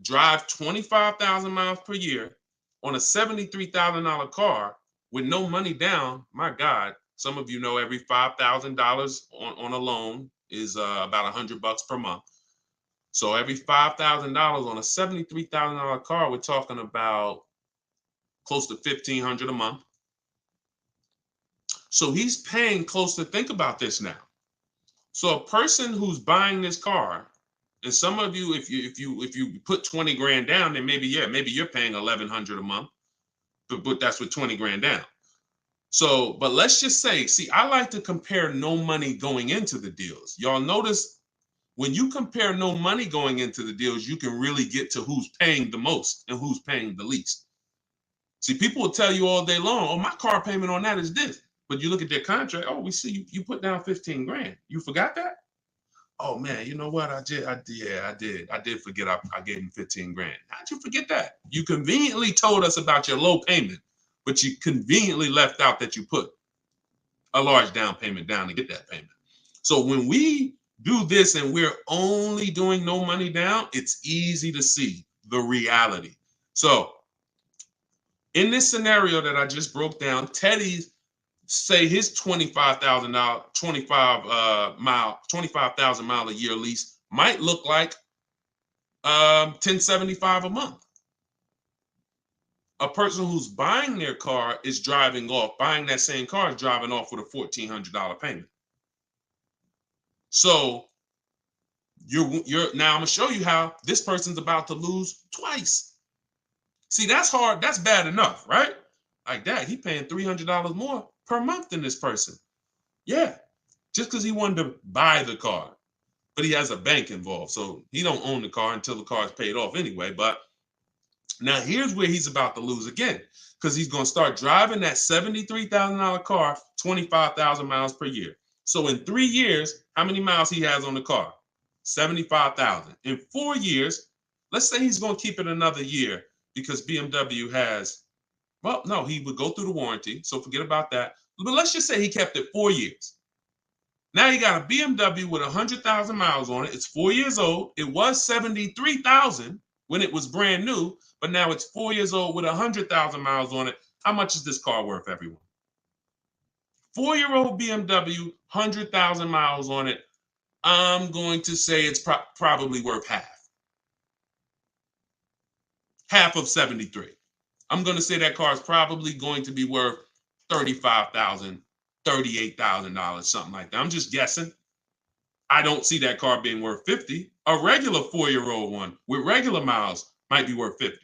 drive 25,000 miles per year on a $73,000 car with no money down. My God, some of you know every $5,000 on a loan is about $100 per month. So every $5,000 on a $73,000 car, we're talking about close to $1,500 a month. So he's paying close to, think about this now. So a person who's buying this car, and some of you, if you put 20 grand down, then maybe you're paying $1,100 a month, but that's with 20 grand down. So, but let's just say, see, I like to compare no money going into the deals. Y'all notice when you compare no money going into the deals, you can really get to who's paying the most and who's paying the least. See, people will tell you all day long, oh, my car payment on that is this. But you look at their contract, oh, we see you put down 15 grand. You forgot that? Oh man, you know what? I did forget I gave him 15 grand. How'd you forget that? You conveniently told us about your low payment, but you conveniently left out that you put a large down payment down to get that payment. So when we do this and we're only doing no money down, it's easy to see the reality. So in this scenario that I just broke down, Teddy's, say his $25,000, 25,000 mile a year lease might look like $1,075 a month. A person who's buying their car is driving off, buying that same car is driving off with a $1,400 payment. So you're now I'm gonna show you how this person's about to lose twice. See, that's hard. That's bad enough, right? Like that, he paying $300 more per month than this person. Yeah. just because he wanted to buy the car. But he has a bank involved, so he don't own the car until the car is paid off anyway. But now here's where he's about to lose again, because he's going to start driving that $73,000 car 25,000 miles per year. So in 3 years, how many miles he has on the car? 75,000. In 4 years, let's say he's going to keep it another year because BMW has, well, no, he would go through the warranty, so forget about that. But let's just say he kept it 4 years. Now you got a BMW with 100,000 miles on it. It's 4 years old. It was 73,000 when it was brand new, but now it's 4 years old with 100,000 miles on it. How much is this car worth, everyone? 4-year-old BMW, 100,000 miles on it. I'm going to say it's probably worth half. Half of 73. I'm going to say that car is probably going to be worth $35,000, $38,000, something like that. I'm just guessing. I don't see that car being worth 50. A regular 4-year-old one with regular miles might be worth 50.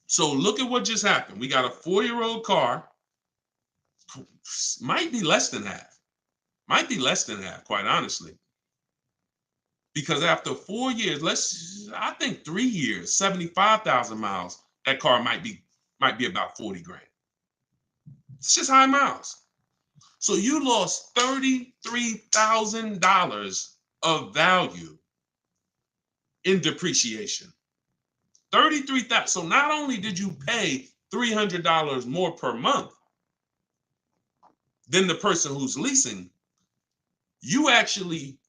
So look at what just happened. We got a 4-year-old car, might be less than half. Might be less than half, quite honestly. Because after 4 years, I think 3 years, 75,000 miles, that car might be about 40 grand. It's just high miles. So you lost $33,000 of value in depreciation. 33,000. So not only did you pay $300 more per month than the person who's leasing, you actually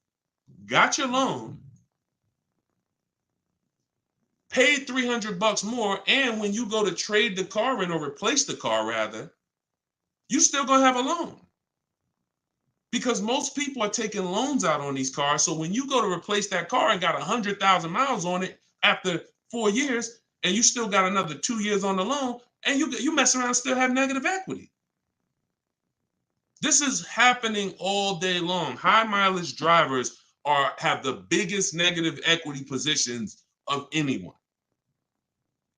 got your loan, paid $300 more, and when you go to trade the car in or replace the car rather, you still gonna have a loan. Because most people are taking loans out on these cars. So when you go to replace that car and got 100,000 miles on it after 4 years, and you still got another 2 years on the loan, and you mess around and still have negative equity. This is happening all day long. High mileage drivers have the biggest negative equity positions of anyone.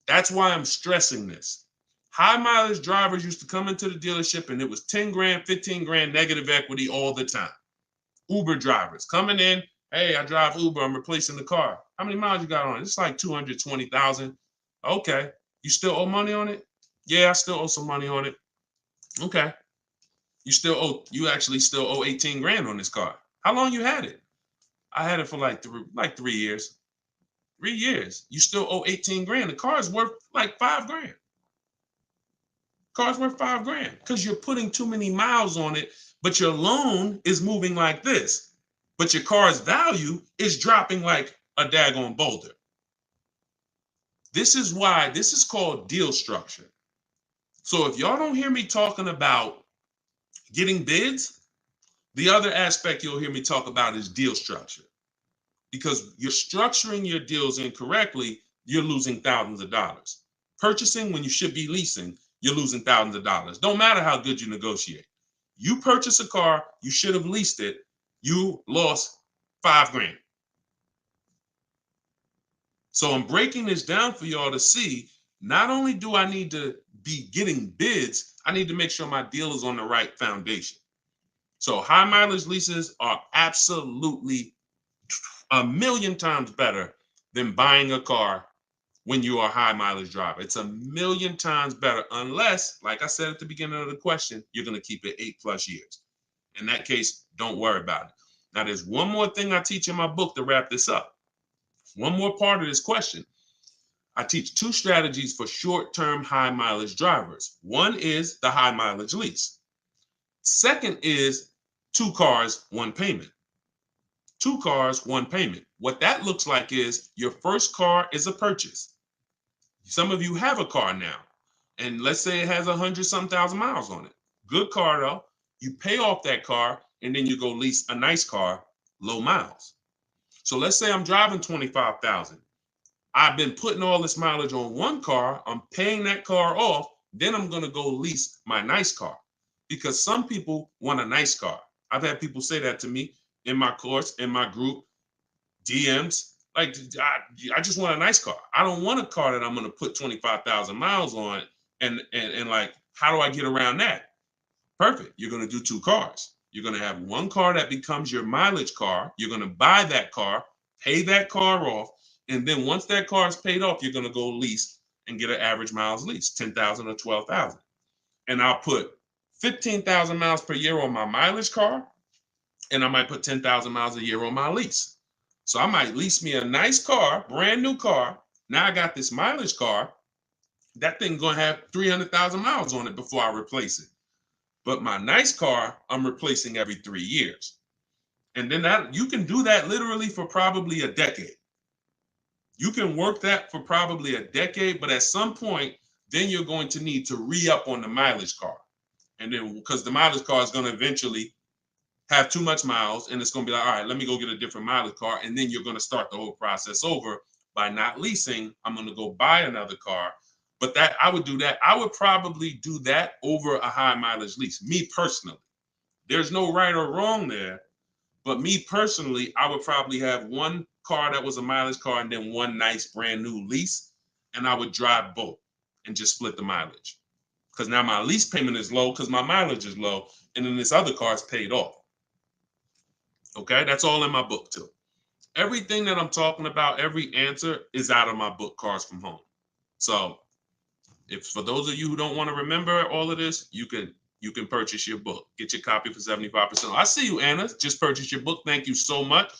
That's why I'm stressing this. High mileage drivers used to come into the dealership and it was 10 grand, 15 grand negative equity all the time. Uber drivers coming in, hey, I drive Uber, I'm replacing the car. How many miles you got on it? It's like 220,000. Okay, you still owe money on it? Yeah, I still owe some money on it. Okay, you actually still owe 18 grand on this car. How long you had it? I had it for like 3 years. 3 years. You still owe 18 grand. The car is worth like 5 grand. Car's worth 5 grand because you're putting too many miles on it, but your loan is moving like this. But your car's value is dropping like a daggone boulder. This is why this is called deal structure. So if y'all don't hear me talking about getting bids, the other aspect you'll hear me talk about is deal structure. Because you're structuring your deals incorrectly, you're losing thousands of dollars. Purchasing when you should be leasing, you're losing thousands of dollars. Don't matter how good you negotiate. You purchase a car, you should have leased it, you lost 5 grand. So I'm breaking this down for y'all to see, not only do I need to be getting bids, I need to make sure my deal is on the right foundation. So high mileage leases are absolutely 1,000,000 times better than buying a car when you are a high mileage driver. It's 1,000,000 times better unless, like I said at the beginning of the question, you're going to keep it 8+ years. In that case, don't worry about it. Now, there's one more thing I teach in my book to wrap this up. One more part of this question. I teach 2 strategies for short-term high mileage drivers. One is the high mileage lease. Second is 2 cars, 1 payment. 2 cars, 1 payment. What that looks like is your first car is a purchase. Some of you have a car now, and let's say it has 100-something thousand miles on it. Good car though. You pay off that car, and then you go lease a nice car, low miles. So let's say I'm driving 25,000. I've been putting all this mileage on one car. I'm paying that car off. Then I'm going to go lease my nice car because some people want a nice car. I've had people say that to me in my course, in my group, DMs. Like, I just want a nice car. I don't want a car that I'm going to put 25,000 miles on. And like, how do I get around that? Perfect. You're going to do 2 cars. You're going to have one car that becomes your mileage car. You're going to buy that car, pay that car off, and then once that car is paid off, you're going to go lease and get an average miles lease, 10,000 or 12,000. And I'll put 15,000 miles per year on my mileage car, and I might put 10,000 miles a year on my lease. So I might lease me a nice car, brand new car. Now I got this mileage car. That thing gonna have 300,000 miles on it before I replace it. But my nice car, I'm replacing every 3 years. And then that you can do that literally for probably a decade. You can work that for probably a decade, but at some point, then you're going to need to re-up on the mileage car. And then because the mileage car is going to eventually have too much miles, and it's going to be like, all right, let me go get a different mileage car. And then you're going to start the whole process over by not leasing. I'm going to go buy another car. But that I would do that. I would probably do that over a high mileage lease, me personally. There's no right or wrong there. But me personally, I would probably have one car that was a mileage car and then one nice brand new lease. And I would drive both and just split the mileage. Because now my lease payment is low because my mileage is low. And then this other car is paid off. Okay, that's all in my book too. Everything that I'm talking about, every answer is out of my book, Cars from Home. So if for those of you who don't want to remember all of this, you can purchase your book. Get your copy for 75%. I see you, Anna. Just purchase your book. Thank you so much.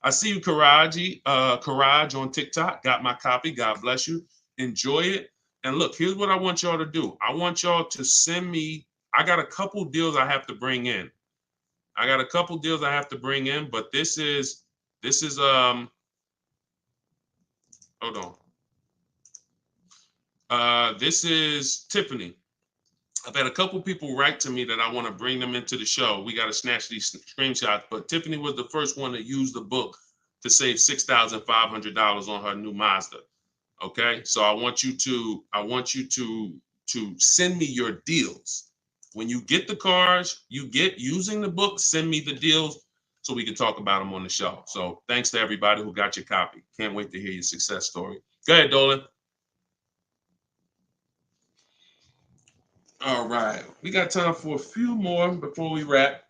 I see you, Karaji, Karaj on TikTok. Got my copy. God bless you. Enjoy it. And look, here's what I want y'all to do. I want y'all to send me. I got a couple deals I have to bring in. But this is hold on. This is Tiffany. I've had a couple people write to me that I want to bring them into the show. We got to snatch these screenshots, but Tiffany was the first one to use the book to save $6,500 on her new Mazda. Okay, so I want you to send me your deals. When you get the cars, using the book, send me the deals so we can talk about them on the show. So thanks to everybody who got your copy. Can't wait to hear your success story. Go ahead, Dolan. All right, we got time for a few more before we wrap.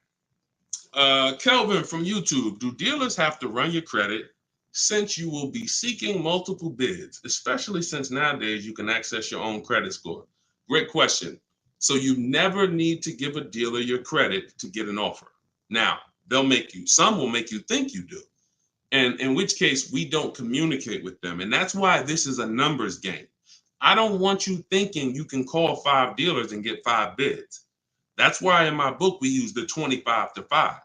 Kelvin from YouTube, do dealers have to run your credit since you will be seeking multiple bids, especially since nowadays you can access your own credit score? Great question. So you never need to give a dealer your credit to get an offer. Now, some will make you think you do, and in which case we don't communicate with them. And that's why this is a numbers game. I don't want you thinking you can call 5 dealers and get 5 bids. That's why in my book, we use the 25 to 5.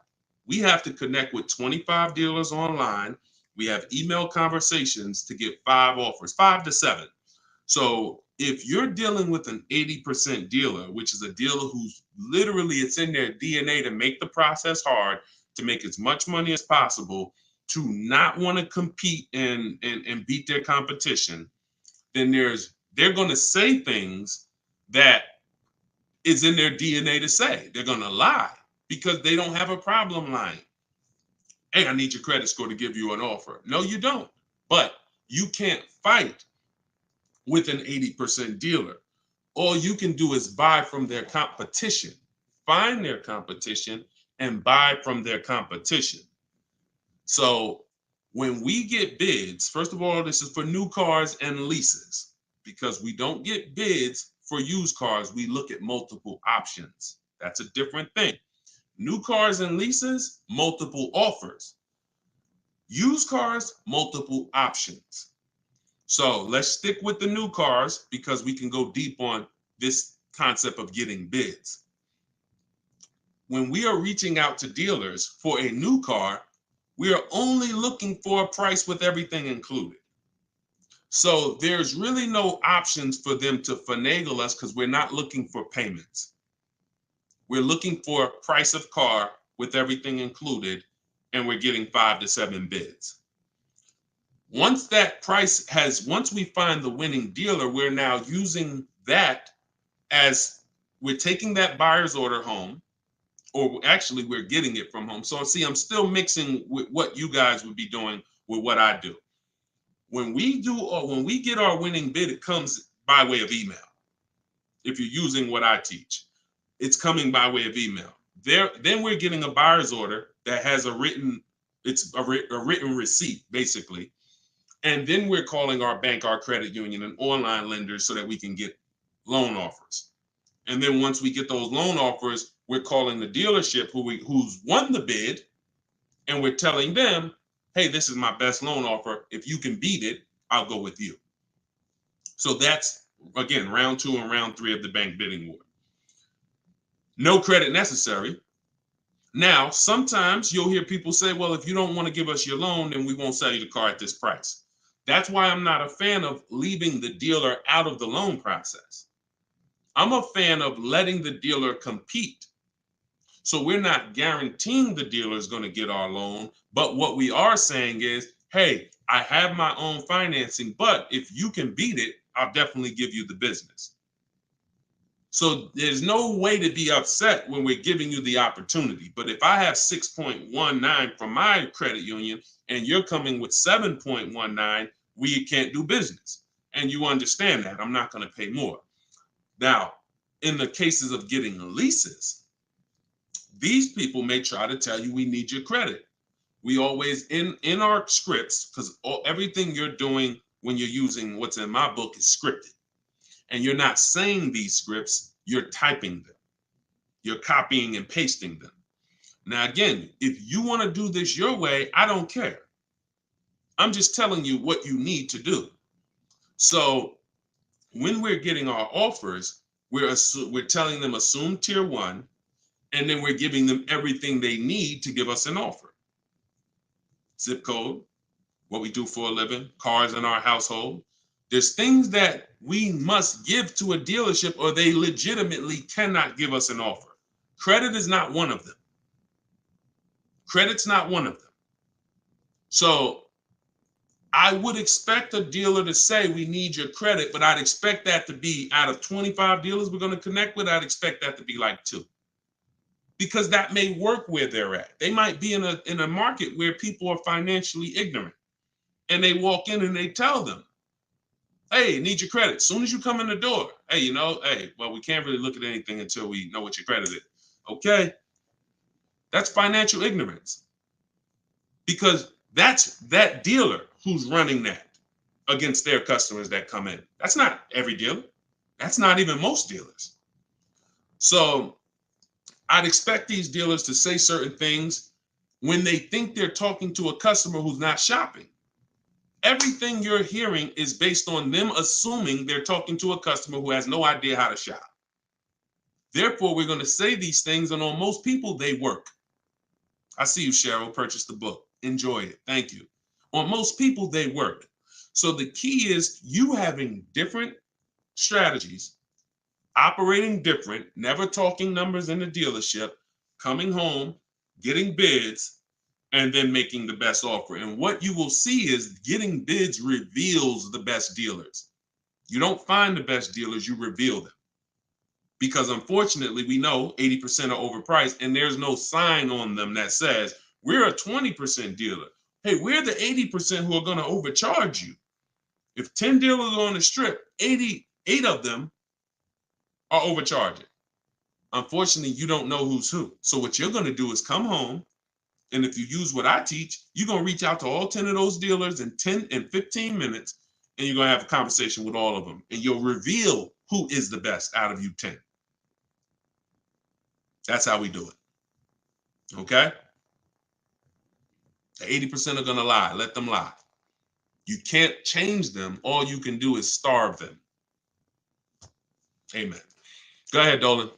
We have to connect with 25 dealers online. We have email conversations to get 5 offers, 5 to 7. So if you're dealing with an 80% dealer, which is a dealer who's literally, it's in their DNA to make the process hard, to make as much money as possible, to not want to compete and beat their competition, then they're going to say things that is in their DNA to say. They're going to lie because they don't have a problem lying. Hey, I need your credit score to give you an offer. No, you don't. But you can't fight with an 80% dealer. All you can do is buy from their competition. Find their competition and buy from their competition. So when we get bids, first of all, this is for new cars and leases, because we don't get bids for used cars. We look at multiple options. That's a different thing. New cars and leases, multiple offers. Used cars, multiple options. So let's stick with the new cars because we can go deep on this concept of getting bids. When we are reaching out to dealers for a new car, we are only looking for a price with everything included. So there's really no options for them to finagle us because we're not looking for payments. We're looking for price of car with everything included, and we're getting 5 to 7 bids. Once we find the winning dealer, we're now using that as we're taking that buyer's order home, or actually we're getting it from home. So see, I'm still mixing with what you guys would be doing with what I do. When we get our winning bid, it comes by way of email. If you're using what I teach, it's coming by way of email. then we're getting a buyer's order that has a written receipt, basically. And then we're calling our bank, our credit union, and online lenders so that we can get loan offers. And then once we get those loan offers, we're calling the dealership who's won the bid, and we're telling them, hey, this is my best loan offer. If you can beat it, I'll go with you. So that's, again, round 2 and round 3 of the bank bidding war. No credit necessary. Now, sometimes you'll hear people say, well, if you don't want to give us your loan, then we won't sell you the car at this price. That's why I'm not a fan of leaving the dealer out of the loan process. I'm a fan of letting the dealer compete. So we're not guaranteeing the dealer is going to get our loan, but what we are saying is, hey, I have my own financing, but if you can beat it, I'll definitely give you the business. So there's no way to be upset when we're giving you the opportunity. But if I have 6.19 from my credit union and you're coming with 7.19, we can't do business. And you understand that. I'm not going to pay more. Now, in the cases of getting leases, these people may try to tell you we need your credit. We always, in our scripts, because everything you're doing when you're using what's in my book is scripted. And you're not saying these scripts, you're typing them. You're copying and pasting them. Now, again, if you want to do this your way, I don't care. I'm just telling you what you need to do. So when we're getting our offers, we're telling them assume tier 1, and then we're giving them everything they need to give us an offer. Zip code, what we do for a living, cars in our household. There's things that we must give to a dealership or they legitimately cannot give us an offer. Credit is not one of them. Credit's not one of them. So I would expect a dealer to say we need your credit, but I'd expect that to be out of 25 dealers we're going to connect with, I'd expect that to be like 2. Because that may work where they're at. They might be in a market where people are financially ignorant and they walk in and they tell them, hey, need your credit. As soon as you come in the door, hey, well, we can't really look at anything until we know what your credit is. Okay. That's financial ignorance. Because that's that dealer who's running that against their customers that come in. That's not every dealer. That's not even most dealers. So I'd expect these dealers to say certain things when they think they're talking to a customer who's not shopping. Everything you're hearing is based on them assuming they're talking to a customer who has no idea how to shop. Therefore, we're going to say these things, and on most people, they work. I see you, Cheryl, purchase the book. Enjoy it. Thank you. On most people, they work. So the key is you having different strategies, operating different, never talking numbers in the dealership, coming home, getting bids, and then making the best offer. And what you will see is getting bids reveals the best dealers. You don't find the best dealers, you reveal them. Because unfortunately, we know 80% are overpriced and there's no sign on them that says, we're a 20% dealer. Hey, we're the 80% who are going to overcharge you. If 10 dealers are on the strip, 88 of them are overcharging. Unfortunately, you don't know who's who. So what you're going to do is come home, and if you use what I teach, you're going to reach out to all 10 of those dealers in 10 and 15 minutes, and you're going to have a conversation with all of them, and you'll reveal who is the best out of you 10. That's how we do it. Okay? The 80% are going to lie. Let them lie. You can't change them. All you can do is starve them. Amen. Go ahead, Dolan.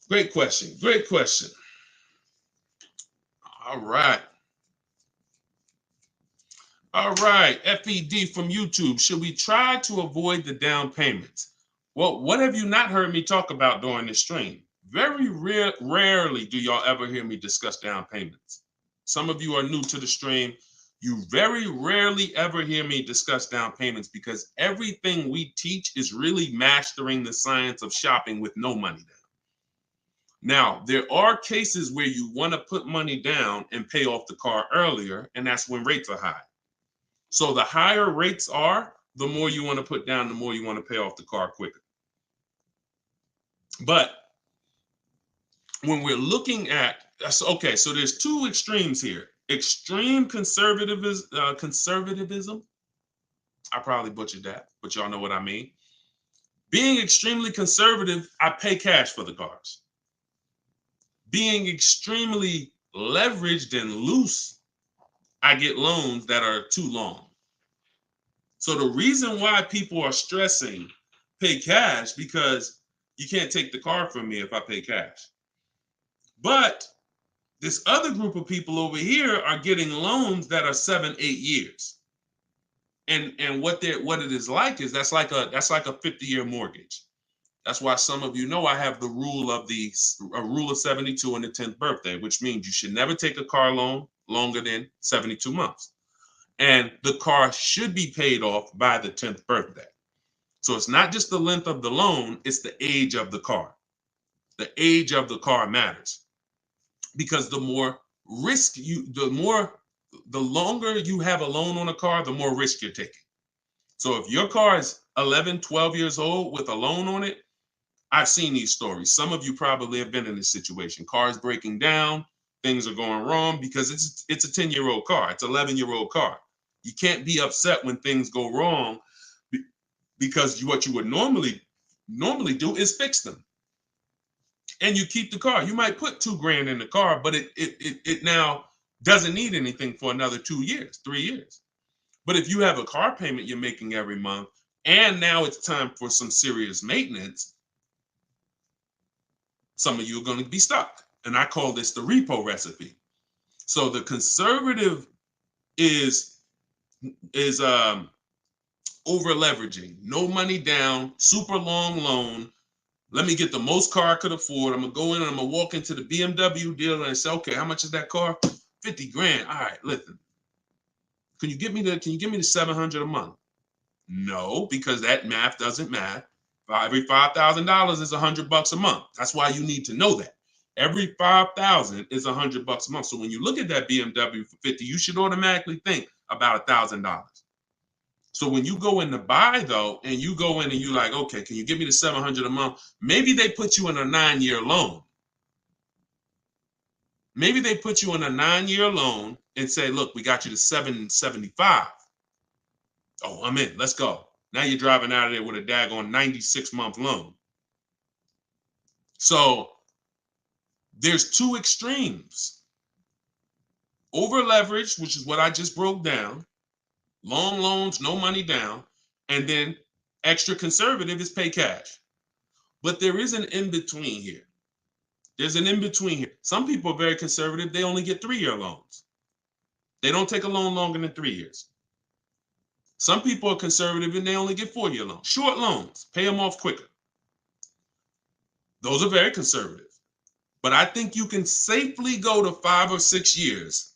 Great question. Great question. All right. All right. FED from YouTube. Should we try to avoid the down payments? Well, what have you not heard me talk about during this stream? Very rarely do y'all ever hear me discuss down payments. Some of you are new to the stream. You very rarely ever hear me discuss down payments because everything we teach is really mastering the science of shopping with no money down. Now, there are cases where you want to put money down and pay off the car earlier, and that's when rates are high. So the higher rates are, the more you want to put down, the more you want to pay off the car quicker. But when we're looking at, okay, so there's two extremes here. Extreme conservatism. I probably butchered that, but y'all know what I mean. Being extremely conservative, I pay cash for the cars. Being extremely leveraged and loose, I get loans that are too long. So the reason why people are stressing pay cash, because you can't take the car from me if I pay cash. But this other group of people over here are getting loans that are 7, 8 years. And what it is like is that's like a 50-year mortgage. That's why some of you know I have the rule of 72 on the 10th birthday, which means you should never take a car loan longer than 72 months. And the car should be paid off by the 10th birthday. So it's not just the length of the loan, it's the age of the car. The age of the car matters, because the more risk the longer you have a loan on a car, the more risk you're taking. So if your car is 11, 12 years old with a loan on it, I've seen these stories. Some of you probably have been in this situation. Cars breaking down, things are going wrong because it's a 10-year-old car. It's an 11-year-old car. You can't be upset when things go wrong, because what you would normally do is fix them. And you keep the car. You might put $2,000 in the car, but it now doesn't need anything for another 2 years, 3 years. But if you have a car payment you're making every month, and now it's time for some serious maintenance, some of you are going to be stuck. And I call this the repo recipe. So the conservative is over leveraging, no money down, super long loan. Let me get the most car I could afford. I'm gonna go in and I'm gonna walk into the BMW dealer and say, okay, how much is that car? 50 grand. All right, listen. Can you give me the 700 a month? No, because that math doesn't math. Every $5,000 is $100 a month. That's why you need to know that. Every 5,000 is $100 a month. So when you look at that BMW for 50, you should automatically think about $1,000. So when you go in to buy, though, and you go in and you're like, okay, can you give me the 700 a month? Maybe they put you in a 9-year loan. Maybe they put you in a 9-year loan and say, look, we got you to 775. Oh, I'm in. Let's go. Now you're driving out of there with a daggone 96-month loan. So there's two extremes. Over leverage, which is what I just broke down. Long loans, no money down. And then extra conservative is pay cash. But there is an in-between here. There's an in-between here. Some people are very conservative. They only get 3-year loans. They don't take a loan longer than 3 years. Some people are conservative and they only get 4-year loans. Short loans, pay them off quicker. Those are very conservative. But I think you can safely go to 5 or 6 years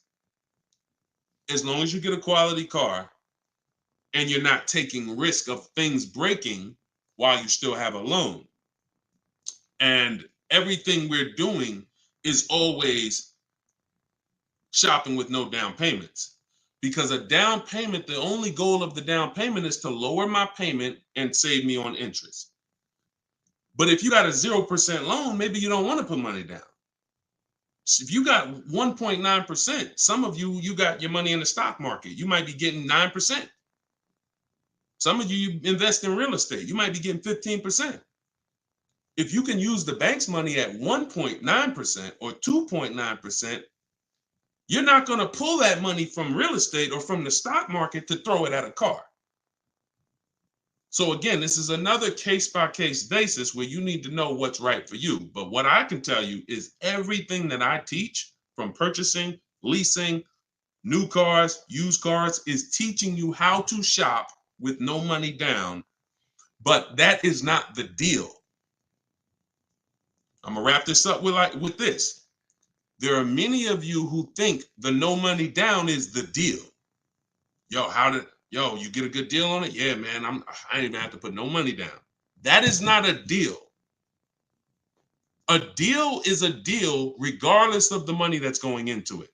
as long as you get a quality car and you're not taking risk of things breaking while you still have a loan. And everything we're doing is always shopping with no down payments. Because a down payment, the only goal of the down payment is to lower my payment and save me on interest. But if you got a 0% loan, maybe you don't want to put money down. If you got 1.9%, some of you got your money in the stock market. You might be getting 9%. Some of you invest in real estate. You might be getting 15%. If you can use the bank's money at 1.9% or 2.9%, you're not going to pull that money from real estate or from the stock market to throw it at a car. So again, this is another case-by-case basis where you need to know what's right for you. But what I can tell you is everything that I teach, from purchasing, leasing, new cars, used cars, is teaching you how to shop with no money down. But that is not the deal. I'm going to wrap this up with this. There are many of you who think the no money down is the deal. You get a good deal on it? Yeah, man, I ain't even have to put no money down. That is not a deal. A deal is a deal regardless of the money that's going into it.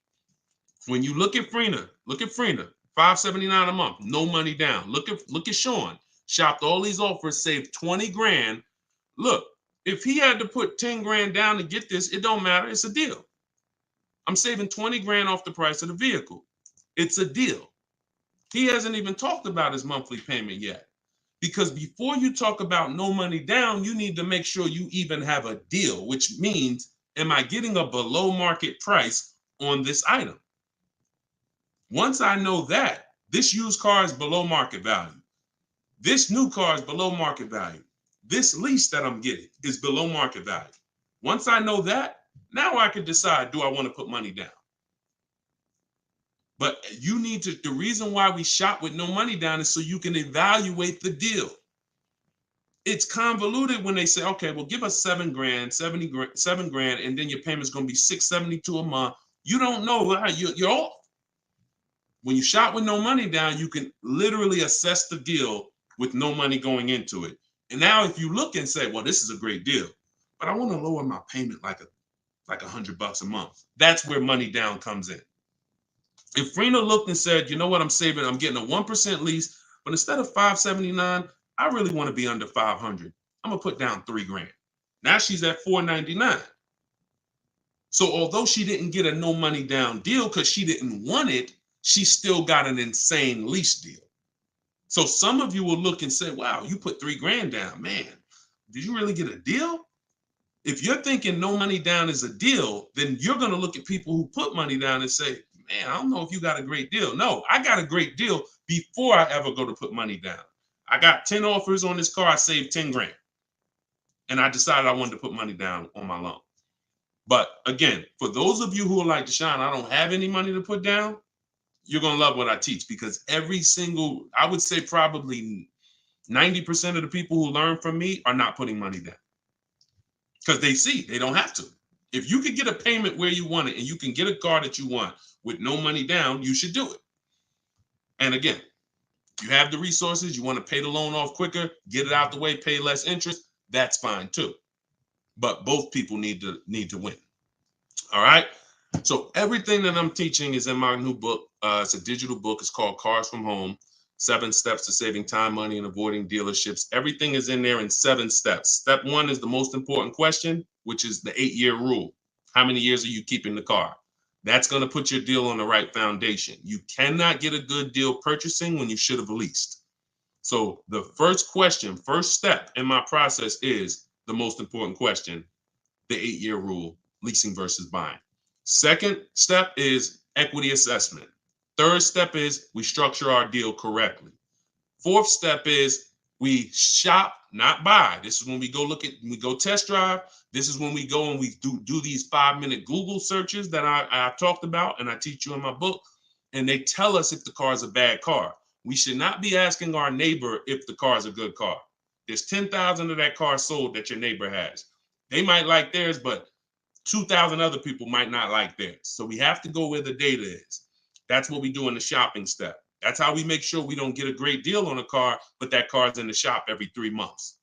When you look at Frena, $579 a month, no money down. Look at Sean, shopped all these offers, saved 20 grand. Look, If he had to put 10 grand down to get this, it don't matter. It's a deal. I'm saving 20 grand off the price of the vehicle. It's a deal. He hasn't even talked about his monthly payment yet. Because before you talk about no money down, you need to make sure you even have a deal, which means, am I getting a below market price on this item? Once I know that, this used car is below market value. This new car is below market value. This lease that I'm getting is below market value. Once I know that, now I can decide, do I want to put money down? But you need to, the reason why we shop with no money down is so you can evaluate the deal. It's convoluted when they say, okay, well, give us 7 grand, 7 grand, and then your payment's going to be $672 a month. You don't know, you're off. When you shop with no money down, you can literally assess the deal with no money going into it. And now if you look and say, well, this is a great deal, but I want to lower my payment like $100 a month. That's where money down comes in. If Frena looked and said, you know what, I'm saving, I'm getting a 1% lease, but instead of $579, I really want to be under $500. I'm gonna put down 3 grand. Now she's at $499. So although she didn't get a no money down deal because she didn't want it, she still got an insane lease deal. So some of you will look and say, wow, you put 3 grand down, man, did you really get a deal? If you're thinking no money down is a deal, then you're gonna look at people who put money down and say, man, I don't know if you got a great deal. No, I got a great deal before I ever go to put money down. I got 10 offers on this car. I saved 10 grand. And I decided I wanted to put money down on my loan. But again, for those of you who are like, Deshone, I don't have any money to put down, you're going to love what I teach, because every single, I would say probably 90% of the people who learn from me are not putting money down because they see they don't have to. If you could get a payment where you want it and you can get a car that you want with no money down, you should do it. And again, you have the resources, you want to pay the loan off quicker, get it out the way, pay less interest, that's fine too. But both people need to win. All right. So everything that I'm teaching is in my new book. It's a digital book. It's called Cars from Home, 7 Steps to Saving Time, Money, and Avoiding Dealerships. Everything is in there in 7 steps. Step 1 is the most important question, which is the 8-year rule. How many years are you keeping the car? That's going to put your deal on the right foundation. You cannot get a good deal purchasing when you should have leased. So the first question, first step in my process is the most important question, the 8-year rule, leasing versus buying. Second step is equity assessment. Third step is we structure our deal correctly. Fourth step is we shop, not buy. This is when we go test drive. This is when we go and we do these 5-minute Google searches that I talked about and I teach you in my book, and they tell us if the car is a bad car. We should not be asking our neighbor if the car is a good car. There's 10,000 of that car sold that your neighbor has. They might like theirs, but 2,000 other people might not like theirs. So we have to go where the data is. That's what we do in the shopping step. That's how we make sure we don't get a great deal on a car, but that car's in the shop every 3 months.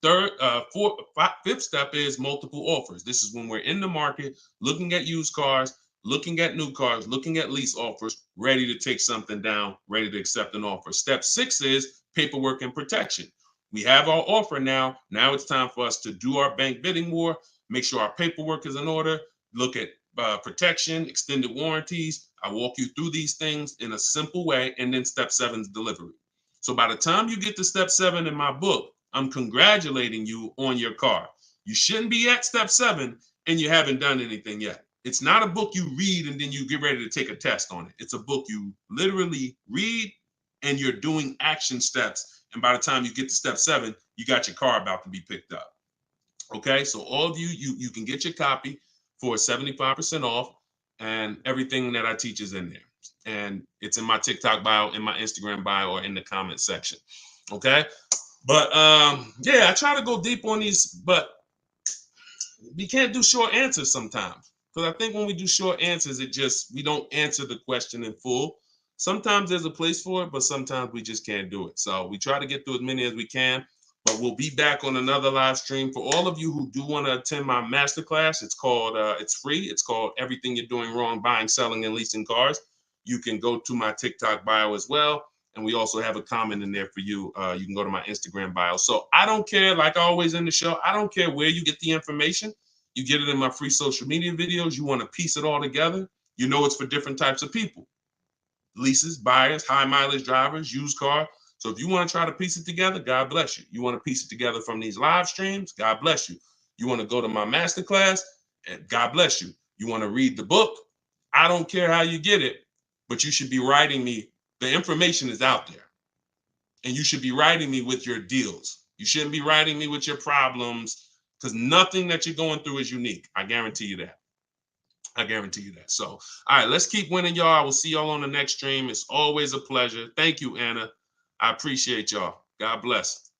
Fifth step is multiple offers. This is when we're in the market, looking at used cars, looking at new cars, looking at lease offers, ready to take something down, ready to accept an offer. Step 6 is paperwork and protection. We have our offer now. Now it's time for us to do our bank bidding war, make sure our paperwork is in order, look at protection, extended warranties. I walk you through these things in a simple way. And then step 7 is delivery. So by the time you get to step 7 in my book, I'm congratulating you on your car. You shouldn't be at step 7 and you haven't done anything yet. It's not a book you read and then you get ready to take a test on it. It's a book you literally read and you're doing action steps. And by the time you get to step 7, you got your car about to be picked up. Okay, so all of you can get your copy for 75% off, and everything that I teach is in there. And it's in my TikTok bio, in my Instagram bio, or in the comment section. Okay, but yeah, I try to go deep on these, but we can't do short answers sometimes. Because I think when we do short answers, we don't answer the question in full. Sometimes there's a place for it, but sometimes we just can't do it. So we try to get through as many as we can. But we'll be back on another live stream. For all of you who do want to attend my masterclass, it's called, it's free. It's called Everything You're Doing Wrong, Buying, Selling, and Leasing Cars. You can go to my TikTok bio as well. And we also have a comment in there for you. You can go to my Instagram bio. So I don't care, like always in the show, I don't care where you get the information. You get it in my free social media videos. You want to piece it all together. You know it's for different types of people. Leases, buyers, high mileage drivers, used car. So if you want to try to piece it together, God bless you. You want to piece it together from these live streams, God bless you. You want to go to my masterclass, and God bless you. You want to read the book, I don't care how you get it, but you should be writing me. The information is out there. And you should be writing me with your deals. You shouldn't be writing me with your problems, because nothing that you're going through is unique. I guarantee you that. I guarantee you that. So, all right, let's keep winning, y'all. I will see y'all on the next stream. It's always a pleasure. Thank you, Anna. I appreciate y'all. God bless.